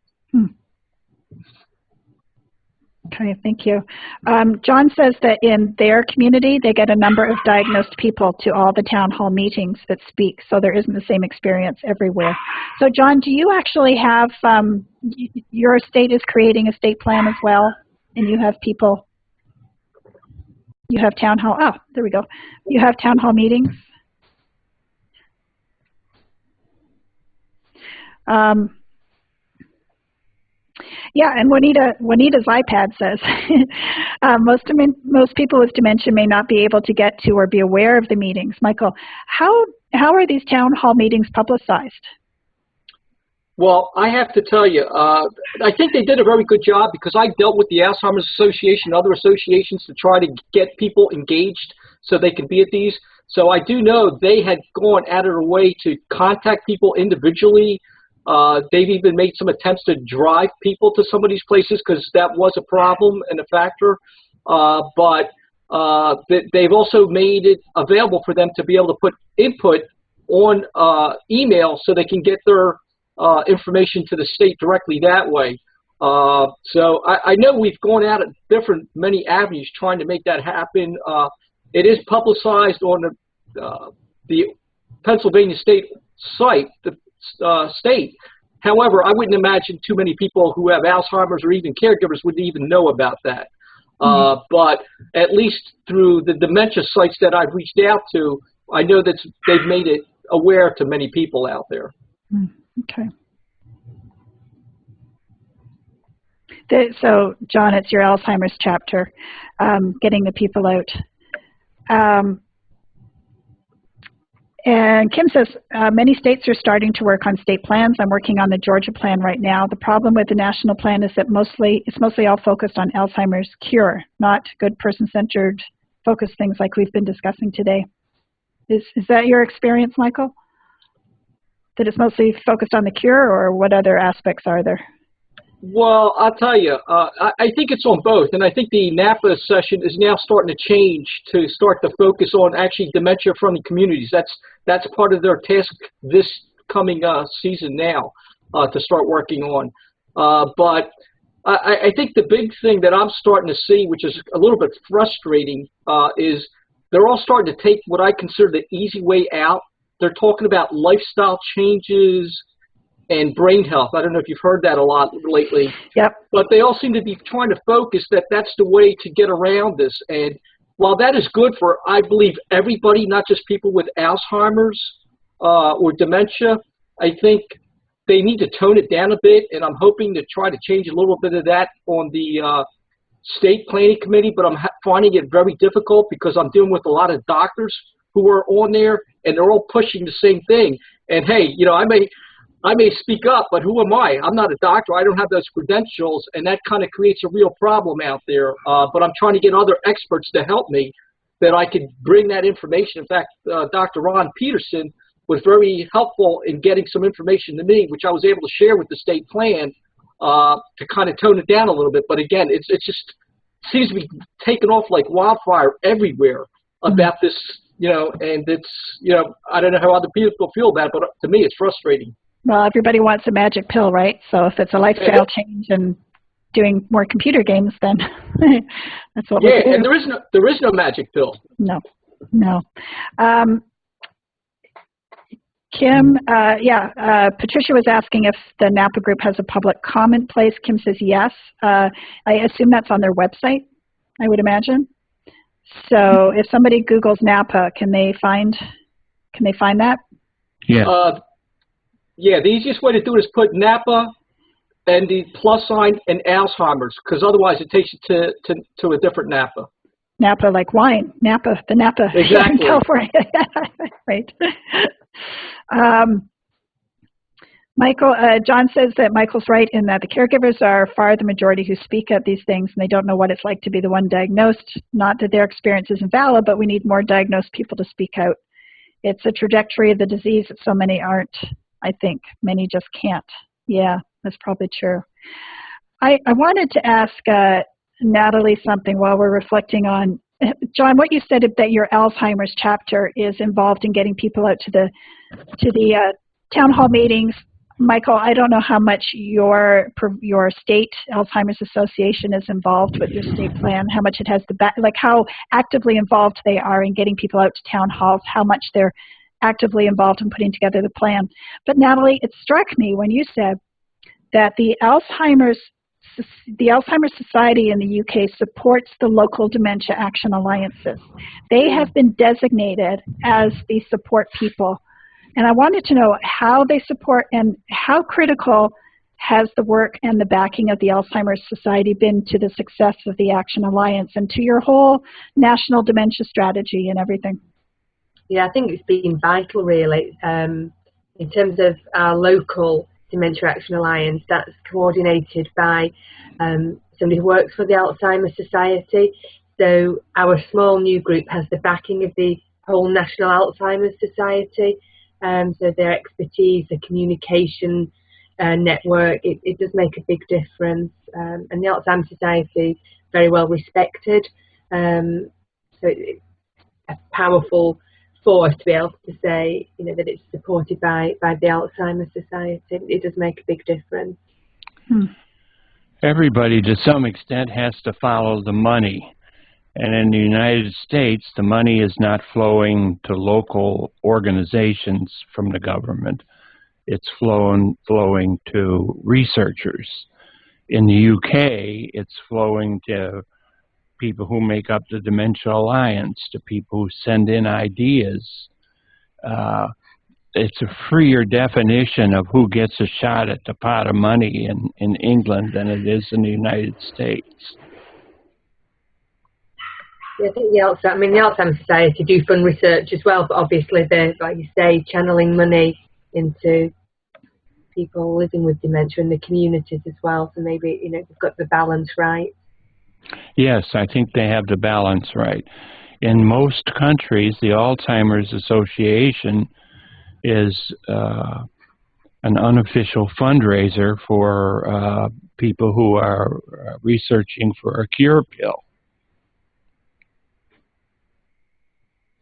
Okay, thank you. John says that in their community, they get a number of diagnosed people to all the town hall meetings that speak, so there isn't the same experience everywhere. So John, do you actually have, your state is creating a state plan as well, and you have people, you have town hall, oh, there we go. You have town hall meetings? Yeah, and Juanita's iPad says, most people with dementia may not be able to get to or be aware of the meetings. Michael, how are these town hall meetings publicized? Well, I have to tell you, I think they did a very good job because I dealt with the Alzheimer's Association and other associations to try to get people engaged so they can be at these. So I do know they had gone out of their way to contact people individually. They've even made some attempts to drive people to some of these places because that was a problem and a factor. But they've also made it available for them to be able to put input on email so they can get their information to the state directly that way. So I know we've gone out at many avenues trying to make that happen. It is publicized on the Pennsylvania State site, the state. However, I wouldn't imagine too many people who have Alzheimer's or even caregivers would even know about that. But at least through the dementia sites that I've reached out to, I know that they've made it aware to many people out there. Okay. So, John, it's your Alzheimer's chapter, getting the people out. And Kim says, many states are starting to work on state plans. I'm working on the Georgia plan right now. The problem with the national plan is that it's mostly all focused on Alzheimer's cure, not good person-centered focus things like we've been discussing today. Is that your experience, Michael? That it's mostly focused on the cure, or what other aspects are there? Well, I'll tell you, I think it's on both, and I think the NAPA session is now starting to change to start to focus on actually dementia-friendly communities. That's part of their task this coming season now to start working on. But I think the big thing that I'm starting to see, which is a little bit frustrating, is they're all starting to take what I consider the easy way out. They're talking about lifestyle changes and brain health. I don't know if you've heard that a lot lately. Yep. But they all seem to be trying to focus that that's the way to get around this. And while that is good for, I believe, everybody, not just people with Alzheimer's or dementia, I think they need to tone it down a bit. And I'm hoping to try to change a little bit of that on the state planning committee. But I'm finding it very difficult because I'm dealing with a lot of doctors who are on there, and they're all pushing the same thing. And hey, you know, I may speak up, but who am I? I'm not a doctor. I don't have those credentials, and that kind of creates a real problem out there. But I'm trying to get other experts to help me that I could bring that information. In fact, Dr. Ron Peterson was very helpful in getting some information to me, which I was able to share with the state plan to kind of tone it down a little bit. But again, it just seems to be taking off like wildfire everywhere about this, you know, and it's, you know, I don't know how other people feel about it, but to me it's frustrating. Well, everybody wants a magic pill, right? So if it's a lifestyle change and doing more computer games, then that's what we're doing. And there is no magic pill. No. Kim, Patricia was asking if the NAPA group has a public comment place. Kim says yes. I assume that's on their website, I would imagine. So if somebody Googles NAPA, can they find that? Yeah. Yeah, the easiest way to do it is put NAPA and the plus sign and Alzheimer's, because otherwise it takes you to a different NAPA. Napa like wine. Napa, the Napa exactly. in California. Right. Michael, John says that Michael's right in that the caregivers are far the majority who speak at these things, and they don't know what it's like to be the one diagnosed. Not that their experience isn't valid, but we need more diagnosed people to speak out. It's a trajectory of the disease that so many aren't, I think. Many just can't. Yeah, that's probably true. I wanted to ask Natalie something while we're reflecting on, John, what you said that your Alzheimer's chapter is involved in getting people out to the town hall meetings. Michael, I don't know how much your state Alzheimer's Association is involved with your state plan, how much it has like how actively involved they are in getting people out to town halls, how much they're actively involved in putting together the plan. But Natalie, it struck me when you said that the Alzheimer's Society in the UK supports the local dementia action alliances. They have been designated as the support people. And I wanted to know how they support and how critical has the work and the backing of the Alzheimer's Society been to the success of the Action Alliance and to your whole national dementia strategy and everything? Yeah, I think it's been vital, really. In terms of our local Dementia Action Alliance, that's coordinated by somebody who works for the Alzheimer's Society. So our small new group has the backing of the whole National Alzheimer's Society. So their expertise, the communication network, it does make a big difference. And the Alzheimer's Society is very well respected. So it's a powerful force to be able to say, you know, that it's supported by the Alzheimer's Society. It does make a big difference. Everybody, to some extent, has to follow the money. And in the United States, the money is not flowing to local organizations from the government. It's flowing to researchers. In the UK, it's flowing to people who make up the Dementia Alliance, to people who send in ideas it's a freer definition of who gets a shot at the pot of money in England than it is in the United States. Yeah, I think the Alzheimer's Society do fund research as well, but obviously they're, like you say, channeling money into people living with dementia in the communities as well. So maybe, you know, they've got the balance right. Yes, I think they have the balance right. In most countries, the Alzheimer's Association is an unofficial fundraiser for people who are researching for a cure pill.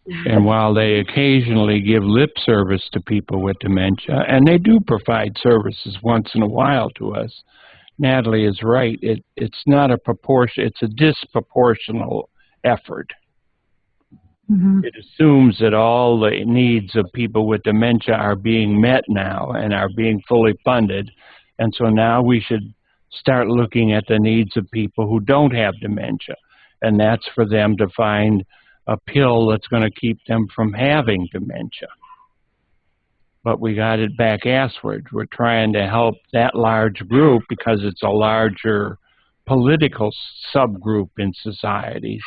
And while they occasionally give lip service to people with dementia, and they do provide services once in a while to us, Natalie is right. It's not a proportion, it's a disproportional effort. Mm-hmm. It assumes that all the needs of people with dementia are being met now and are being fully funded. And so now we should start looking at the needs of people who don't have dementia. And that's for them to find a pill that's going to keep them from having dementia. But we got it back assward. We're trying to help that large group because it's a larger political subgroup in societies.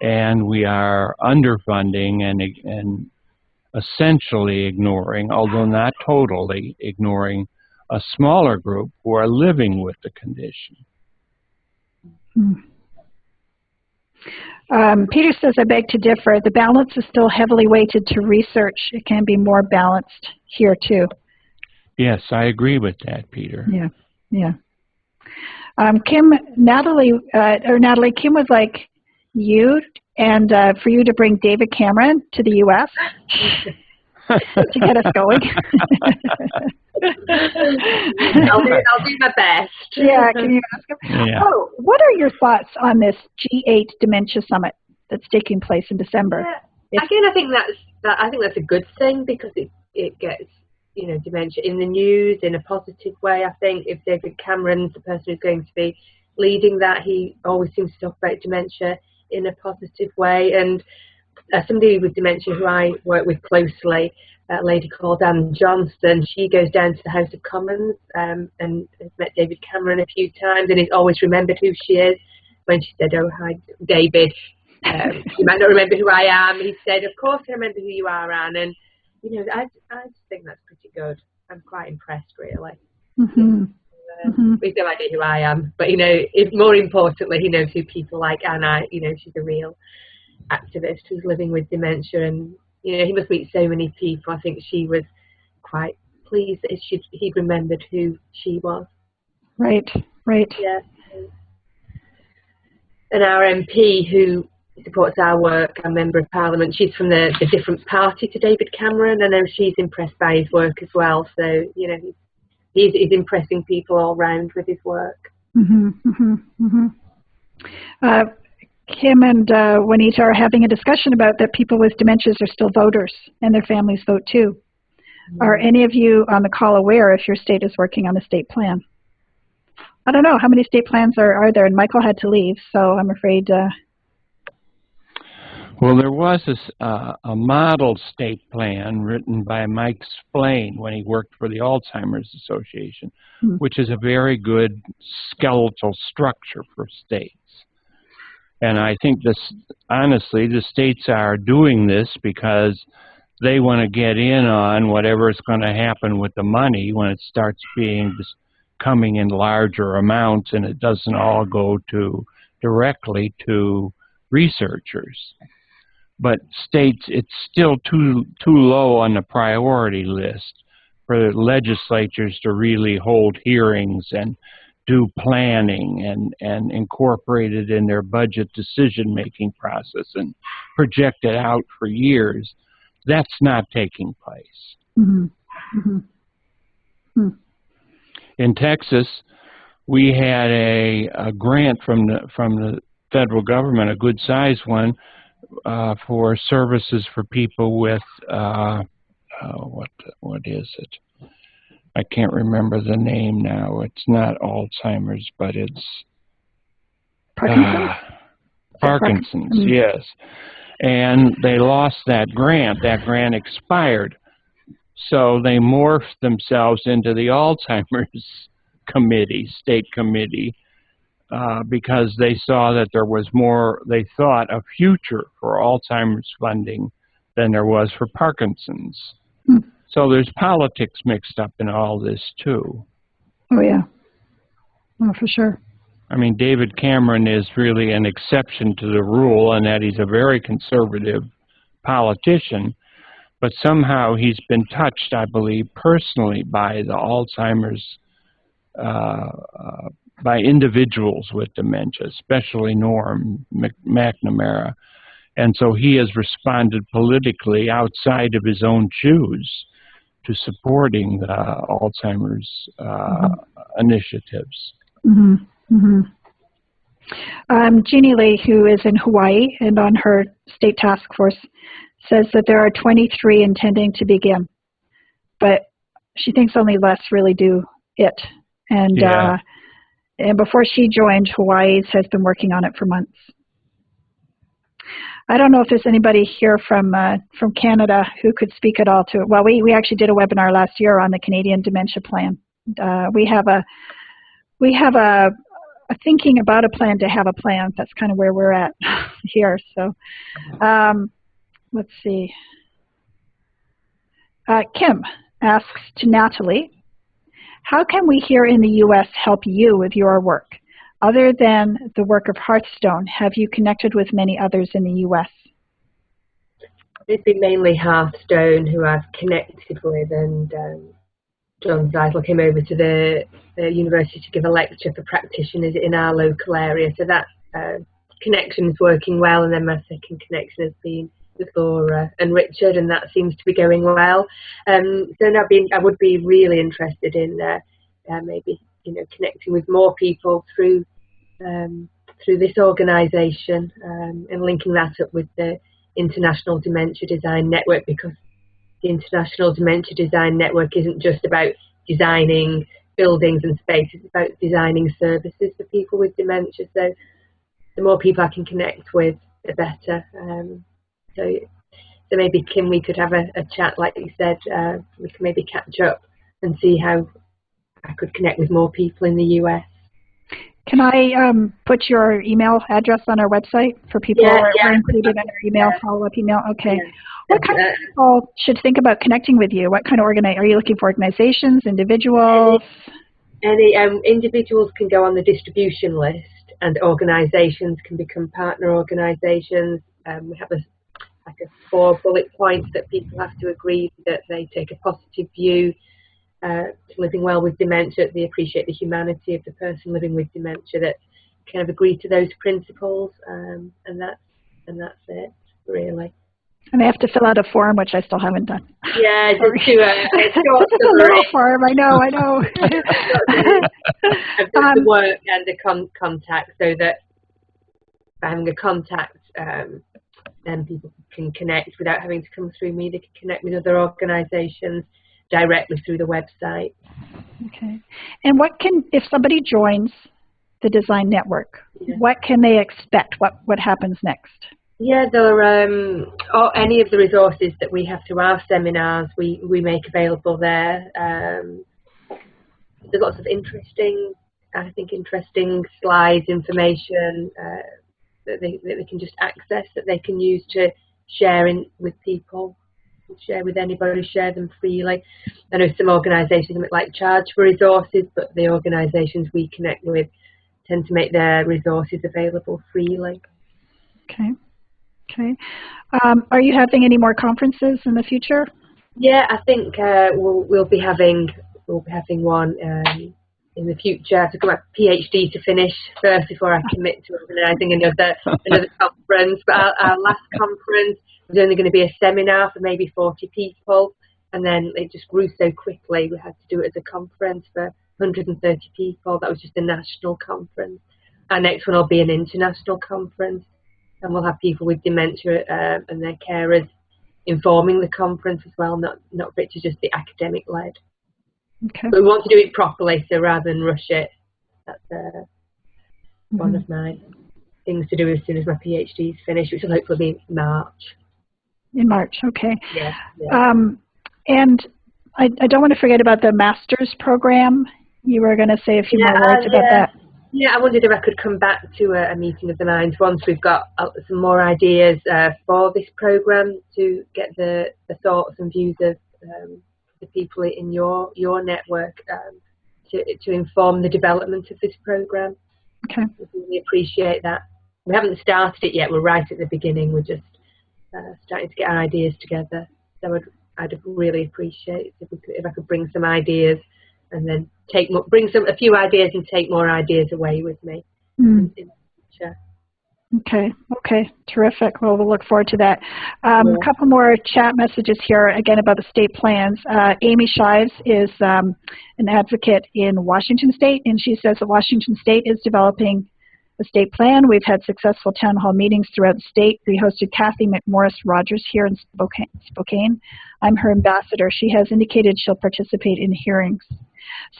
And we are underfunding and essentially ignoring, although not totally ignoring, a smaller group who are living with the condition. Peter says, I beg to differ. The balance is still heavily weighted to research. It can be more balanced here, too. Yes, I agree with that, Peter. Yeah, yeah. Natalie, Kim would like you and for you to bring David Cameron to the U.S. to get us going. I'll do my best. Yeah, can you ask him? Yeah. Oh, what are your thoughts on this G8 Dementia Summit that's taking place in December? Again, I think that's a good thing because it gets, you know, dementia in the news in a positive way. I think if David Cameron's the person who's going to be leading that, he always seems to talk about dementia in a positive way. And somebody with dementia who I work with closely, a lady called Anne Johnston, she goes down to the House of Commons and has met David Cameron a few times and has always remembered who she is. When she said, "Oh, hi, David, you might not remember who I am," he said, "Of course I remember who you are, Anne." And, you know, I just think that's pretty good. I'm quite impressed, really. Mm-hmm. He's no idea who I am, but, you know, more importantly, he knows who people like Anna, you know, she's a real activist who's living with dementia, and, you know, he must meet so many people. I think she was quite pleased that he'd remembered who she was. Right, right. Yeah. And our MP who supports our work, our Member of Parliament, she's from the different party to David Cameron. I know she's impressed by his work as well. So, you know, he's impressing people all round with his work. Mm-hmm, mm-hmm, mm-hmm. Kim and Juanita are having a discussion about that people with dementias are still voters and their families vote too. Mm-hmm. Are any of you on the call aware if your state is working on a state plan? I don't know. How many state plans are there? And Michael had to leave, so I'm afraid... Well, there was a model state plan written by Mike Splain when he worked for the Alzheimer's Association, which is a very good skeletal structure for states. And I think honestly, the states are doing this because they want to get in on whatever is going to happen with the money when it starts coming in larger amounts and it doesn't all go directly to researchers. But states, it's still too low on the priority list for legislatures to really hold hearings and do planning and incorporate it in their budget decision-making process and project it out for years. That's not taking place. Mm-hmm. Mm-hmm. Hmm. In Texas, we had a grant from the federal government, a good-sized one, for services for people with what is it? I can't remember the name now. It's not Alzheimer's, but it's Parkinson's. Parkinson's, yes. and they lost that grant. That grant expired. So they morphed themselves into the Alzheimer's committee, state committee, because they saw that there was more, they thought, a future for Alzheimer's funding than there was for Parkinson's. So there's politics mixed up in all this, too. Oh, yeah. Oh, for sure. I mean, David Cameron is really an exception to the rule in that he's a very conservative politician, but somehow he's been touched, I believe, personally by the Alzheimer's, by individuals with dementia, especially Norm McNamara. And so he has responded politically outside of his own shoes to supporting the Alzheimer's initiatives. Jeannie Lee, who is in Hawaii and on her state task force, says that there are 23 intending to begin, but she thinks only less really do it. And and before she joined, Hawaii has been working on it for months. I don't know if there's anybody here from Canada who could speak at all to it. Well, we actually did a webinar last year on the Canadian Dementia Plan. We have a thinking about a plan to have a plan. That's kind of where we're at here. So let's see. Kim asks to Natalie, how can we here in the U.S. help you with your work? Other than the work of Hearthstone, have you connected with many others in the U.S.? It's been mainly Hearthstone who I've connected with, and John Zeisel came over to the university to give a lecture for practitioners in our local area. So that connection is working well, and then my second connection has been with Laura and Richard, and that seems to be going well. So now I would be really interested in maybe connecting with more people through this organisation and linking that up with the International Dementia Design Network, because the International Dementia Design Network isn't just about designing buildings and spaces, it's about designing services for people with dementia. So the more people I can connect with, the better. So maybe, Kim, we could have a chat, like you said. We can maybe catch up and see how I could connect with more people in the US. Can I put your email address on our website for people who are included in our email, follow-up email? Okay. Yeah. What kind of people should think about connecting with you? What kind of are you looking for organizations, individuals? Any individuals can go on the distribution list, and organizations can become partner organizations. We have a 4 bullet points that people have to agree that they take a positive view to living well with dementia, they appreciate the humanity of the person living with dementia, that kind of agree to those principles, and that's it, really. And they have to fill out a form, which I still haven't done. Yeah, just do a little form. I know. I've done the work and the contact, so that by having a contact, then people can connect without having to come through me. They can connect with other organisations directly through the website. Okay. And if somebody joins the design network, what can they expect? What happens next? Yeah, there are any of the resources that we have through our seminars, we make available there. There's lots of interesting slides, information that they can just access, that they can use to share with people. Share with anybody, share them freely. I know some organisations might charge for resources, but the organisations we connect with tend to make their resources available freely. Okay. Are you having any more conferences in the future? Yeah, I think we'll be having one in the future. I've got my PhD to finish first before I commit to organising another conference. But our last conference was only going to be a seminar for maybe 40 people, and then it just grew so quickly we had to do it as a conference for 130 people. That was just a national conference. Our next one will be an international conference, and we'll have people with dementia and their carers informing the conference as well, not just the academic led. Okay. But we want to do it properly, so rather than rush it, that's one of my things to do as soon as my PhD is finished, which will hopefully be in March. In March, okay. Yeah. And I don't want to forget about the master's program. You were going to say a few more words about that. Yeah, I wondered if I could come back to a meeting of the minds once we've got some more ideas for this program, to get the thoughts and views of the people in your network to inform the development of this program. Okay. We really appreciate that. We haven't started it yet. We're right at the beginning. We're just starting to get our ideas together. So I'd really appreciate if I could bring some ideas, and then bring a few ideas and take more ideas away with me in the future. Okay, terrific. Well, we'll look forward to that. A couple more chat messages here, again, about the state plans. Amy Shives is an advocate in Washington State, and she says that Washington State is developing a state plan. We've had successful town hall meetings throughout the state. We hosted Kathy McMorris Rogers here in Spokane. I'm her ambassador. She has indicated she'll participate in hearings.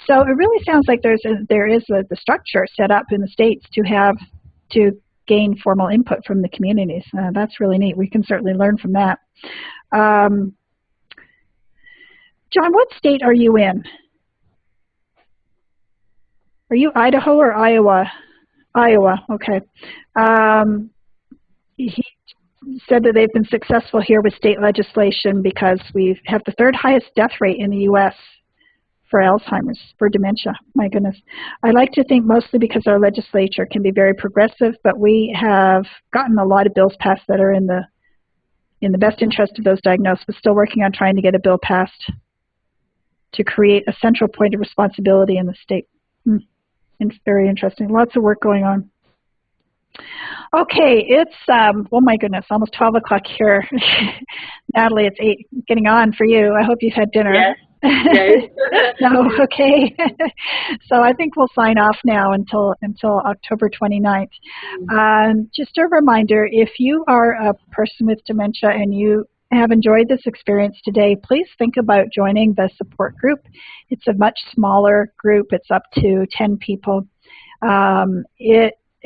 So it really sounds like there is the structure set up in the states to gain formal input from the communities. That's really neat. We can certainly learn from that. John, what state are you in? Are you Idaho or Iowa? Iowa, okay. He said that they've been successful here with state legislation because we have the third highest death rate in the U.S. for Alzheimer's, for dementia. My goodness. I like to think mostly because our legislature can be very progressive, but we have gotten a lot of bills passed that are in the best interest of those diagnosed, but still working on trying to get a bill passed to create a central point of responsibility in the state. It's very interesting. Lots of work going on. Okay, it's, oh my goodness, almost 12 o'clock here. Natalie, it's 8, getting on for you. I hope you've had dinner. Yes. No, okay. So I think we'll sign off now until October 29th. Just a reminder, if you are a person with dementia and you have enjoyed this experience today, please think about joining the support group. It's a much smaller group. It's up to 10 people.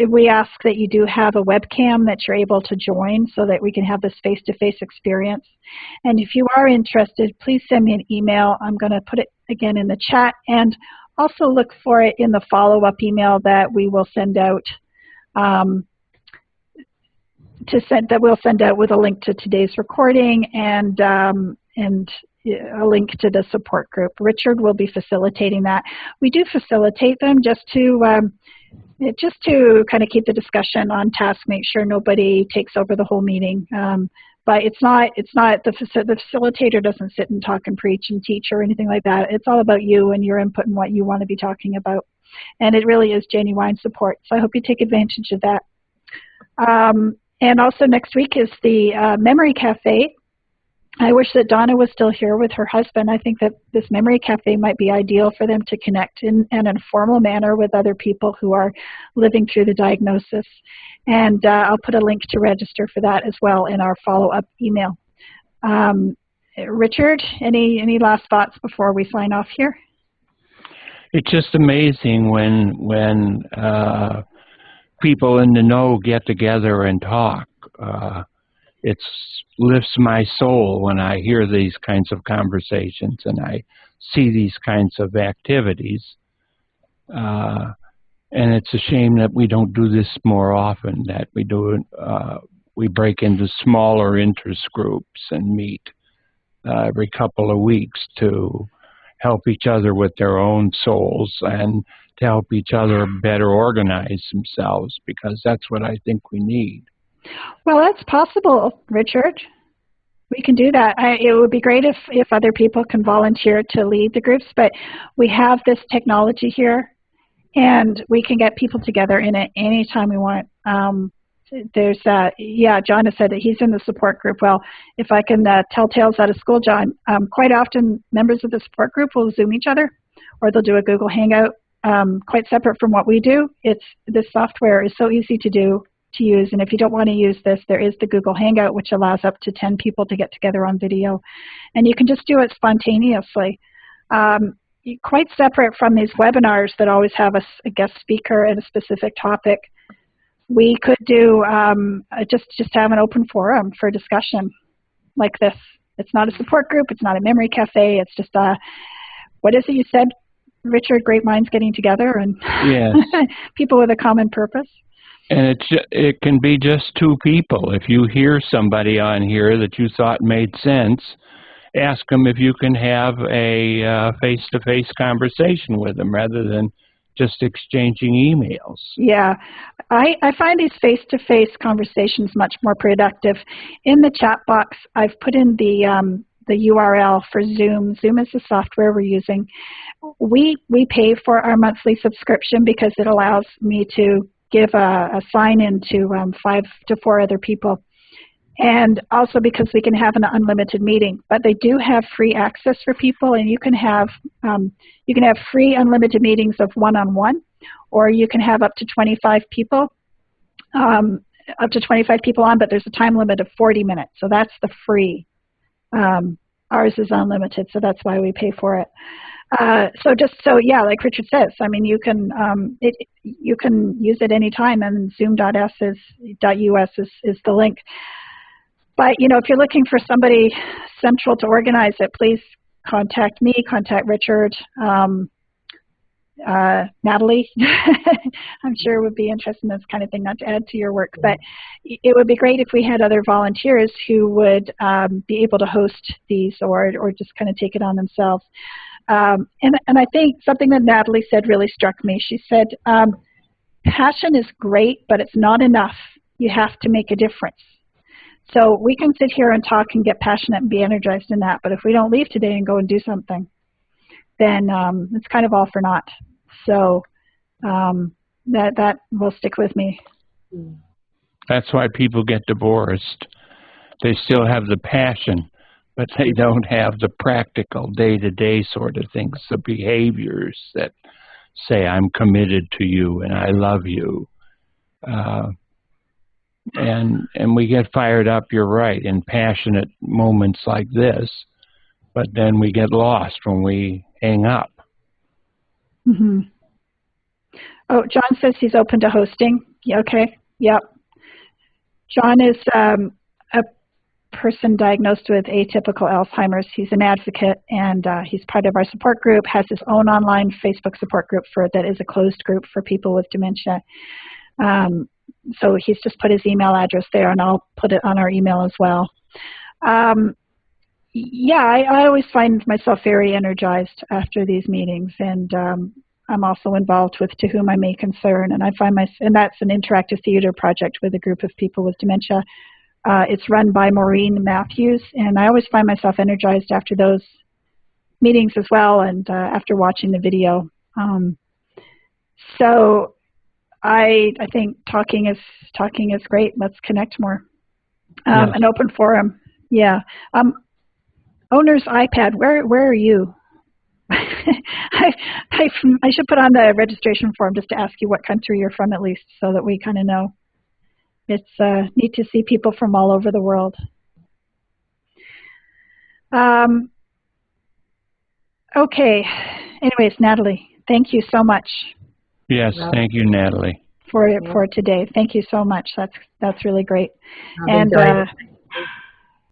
We ask that you do have a webcam that you're able to join so that we can have this face-to-face experience. And if you are interested, please send me an email. I'm going to put it again in the chat, and also look for it in the follow-up email that we will send out we'll send out with a link to today's recording and a link to the support group. Richard will be facilitating that. We do facilitate them just to kind of keep the discussion on task, make sure nobody takes over the whole meeting. But it's not the facilitator doesn't sit and talk and preach and teach or anything like that. It's all about you and your input and what you want to be talking about. And it really is genuine support. So I hope you take advantage of that. And also next week is the Memory Cafe. I wish that Donna was still here with her husband. I think that this Memory Cafe might be ideal for them to connect in an informal manner with other people who are living through the diagnosis. And I'll put a link to register for that as well in our follow-up email. Richard, any last thoughts before we sign off here? It's just amazing when people in the know get together and talk. It lifts my soul when I hear these kinds of conversations and I see these kinds of activities. And it's a shame that we don't do this more often, that we do it, we break into smaller interest groups and meet every couple of weeks to help each other with their own souls and to help each other better organize themselves, because that's what I think we need. Well, that's possible, Richard. We can do that. It would be great if other people can volunteer to lead the groups, but we have this technology here, and we can get people together in it anytime we want. John has said that he's in the support group. Well, if I can tell tales out of school, John, quite often members of the support group will Zoom each other, or they'll do a Google Hangout, quite separate from what we do. This software is so easy to use, and if you don't want to use this, there is the Google Hangout, which allows up to 10 people to get together on video, and you can just do it spontaneously. Quite separate from these webinars that always have a guest speaker and a specific topic. we could do just have an open forum for discussion like this. It's not a support group. It's not a memory cafe. It's just what is it you said, Richard? Great minds getting together and Yes. people with a common purpose. And it can be just two people. If you hear somebody on here that you thought made sense, ask them if you can have a face-to-face conversation with them rather than just exchanging emails. Yeah, I find these face-to-face conversations much more productive. In the chat box, I've put in the URL for Zoom. Zoom is the software we're using. We pay for our monthly subscription because it allows me to give a sign-in to 5 to 4 other people. And also because we can have an unlimited meeting, but they do have free access for people, and you can have free unlimited meetings of one-on-one, or you can have up to 25 people, on, but there's a time limit of 40 minutes, so that's the free. Ours is unlimited, so that's why we pay for it. So yeah, like Richard says, I mean, you can use it anytime, and zoom.us is the link. But, you know, if you're looking for somebody central to organize it, please contact me, contact Richard, Natalie. I'm sure would be interested in this kind of thing, not to add to your work. But it would be great if we had other volunteers who would be able to host these or just kind of take it on themselves. And I think something that Natalie said really struck me. She said, passion is great, but it's not enough. You have to make a difference. So we can sit here and talk and get passionate and be energized in that, but if we don't leave today and go and do something, then it's kind of all for naught. So that will stick with me. That's why people get divorced. They still have the passion, but they don't have the practical day-to-day sort of things, the behaviors that say, I'm committed to you and I love you. And we get fired up, you're right, in passionate moments like this, but then we get lost when we hang up. Mm-hmm. Oh, John says he's open to hosting. Yeah, okay, yep. John is a person diagnosed with atypical Alzheimer's. He's an advocate, and he's part of our support group, has his own online Facebook support group that is a closed group for people with dementia. So he's just put his email address there, and I'll put it on our email as well. Yeah, I always find myself very energized after these meetings, and I'm also involved with To Whom I May Concern, and and that's an interactive theater project with a group of people with dementia. It's run by Maureen Matthews, and I always find myself energized after those meetings as well, and after watching the video. So I think talking is great. Let's connect more. Yes. An open forum, yeah. Owner's iPad, where are you? I should put on the registration form just to ask you what country you're from at least, so that we kind of know. It's neat to see people from all over the world. Okay. Anyways, Natalie, thank you so much. Yes, thank you, Natalie. For today. Thank you so much. That's really great. And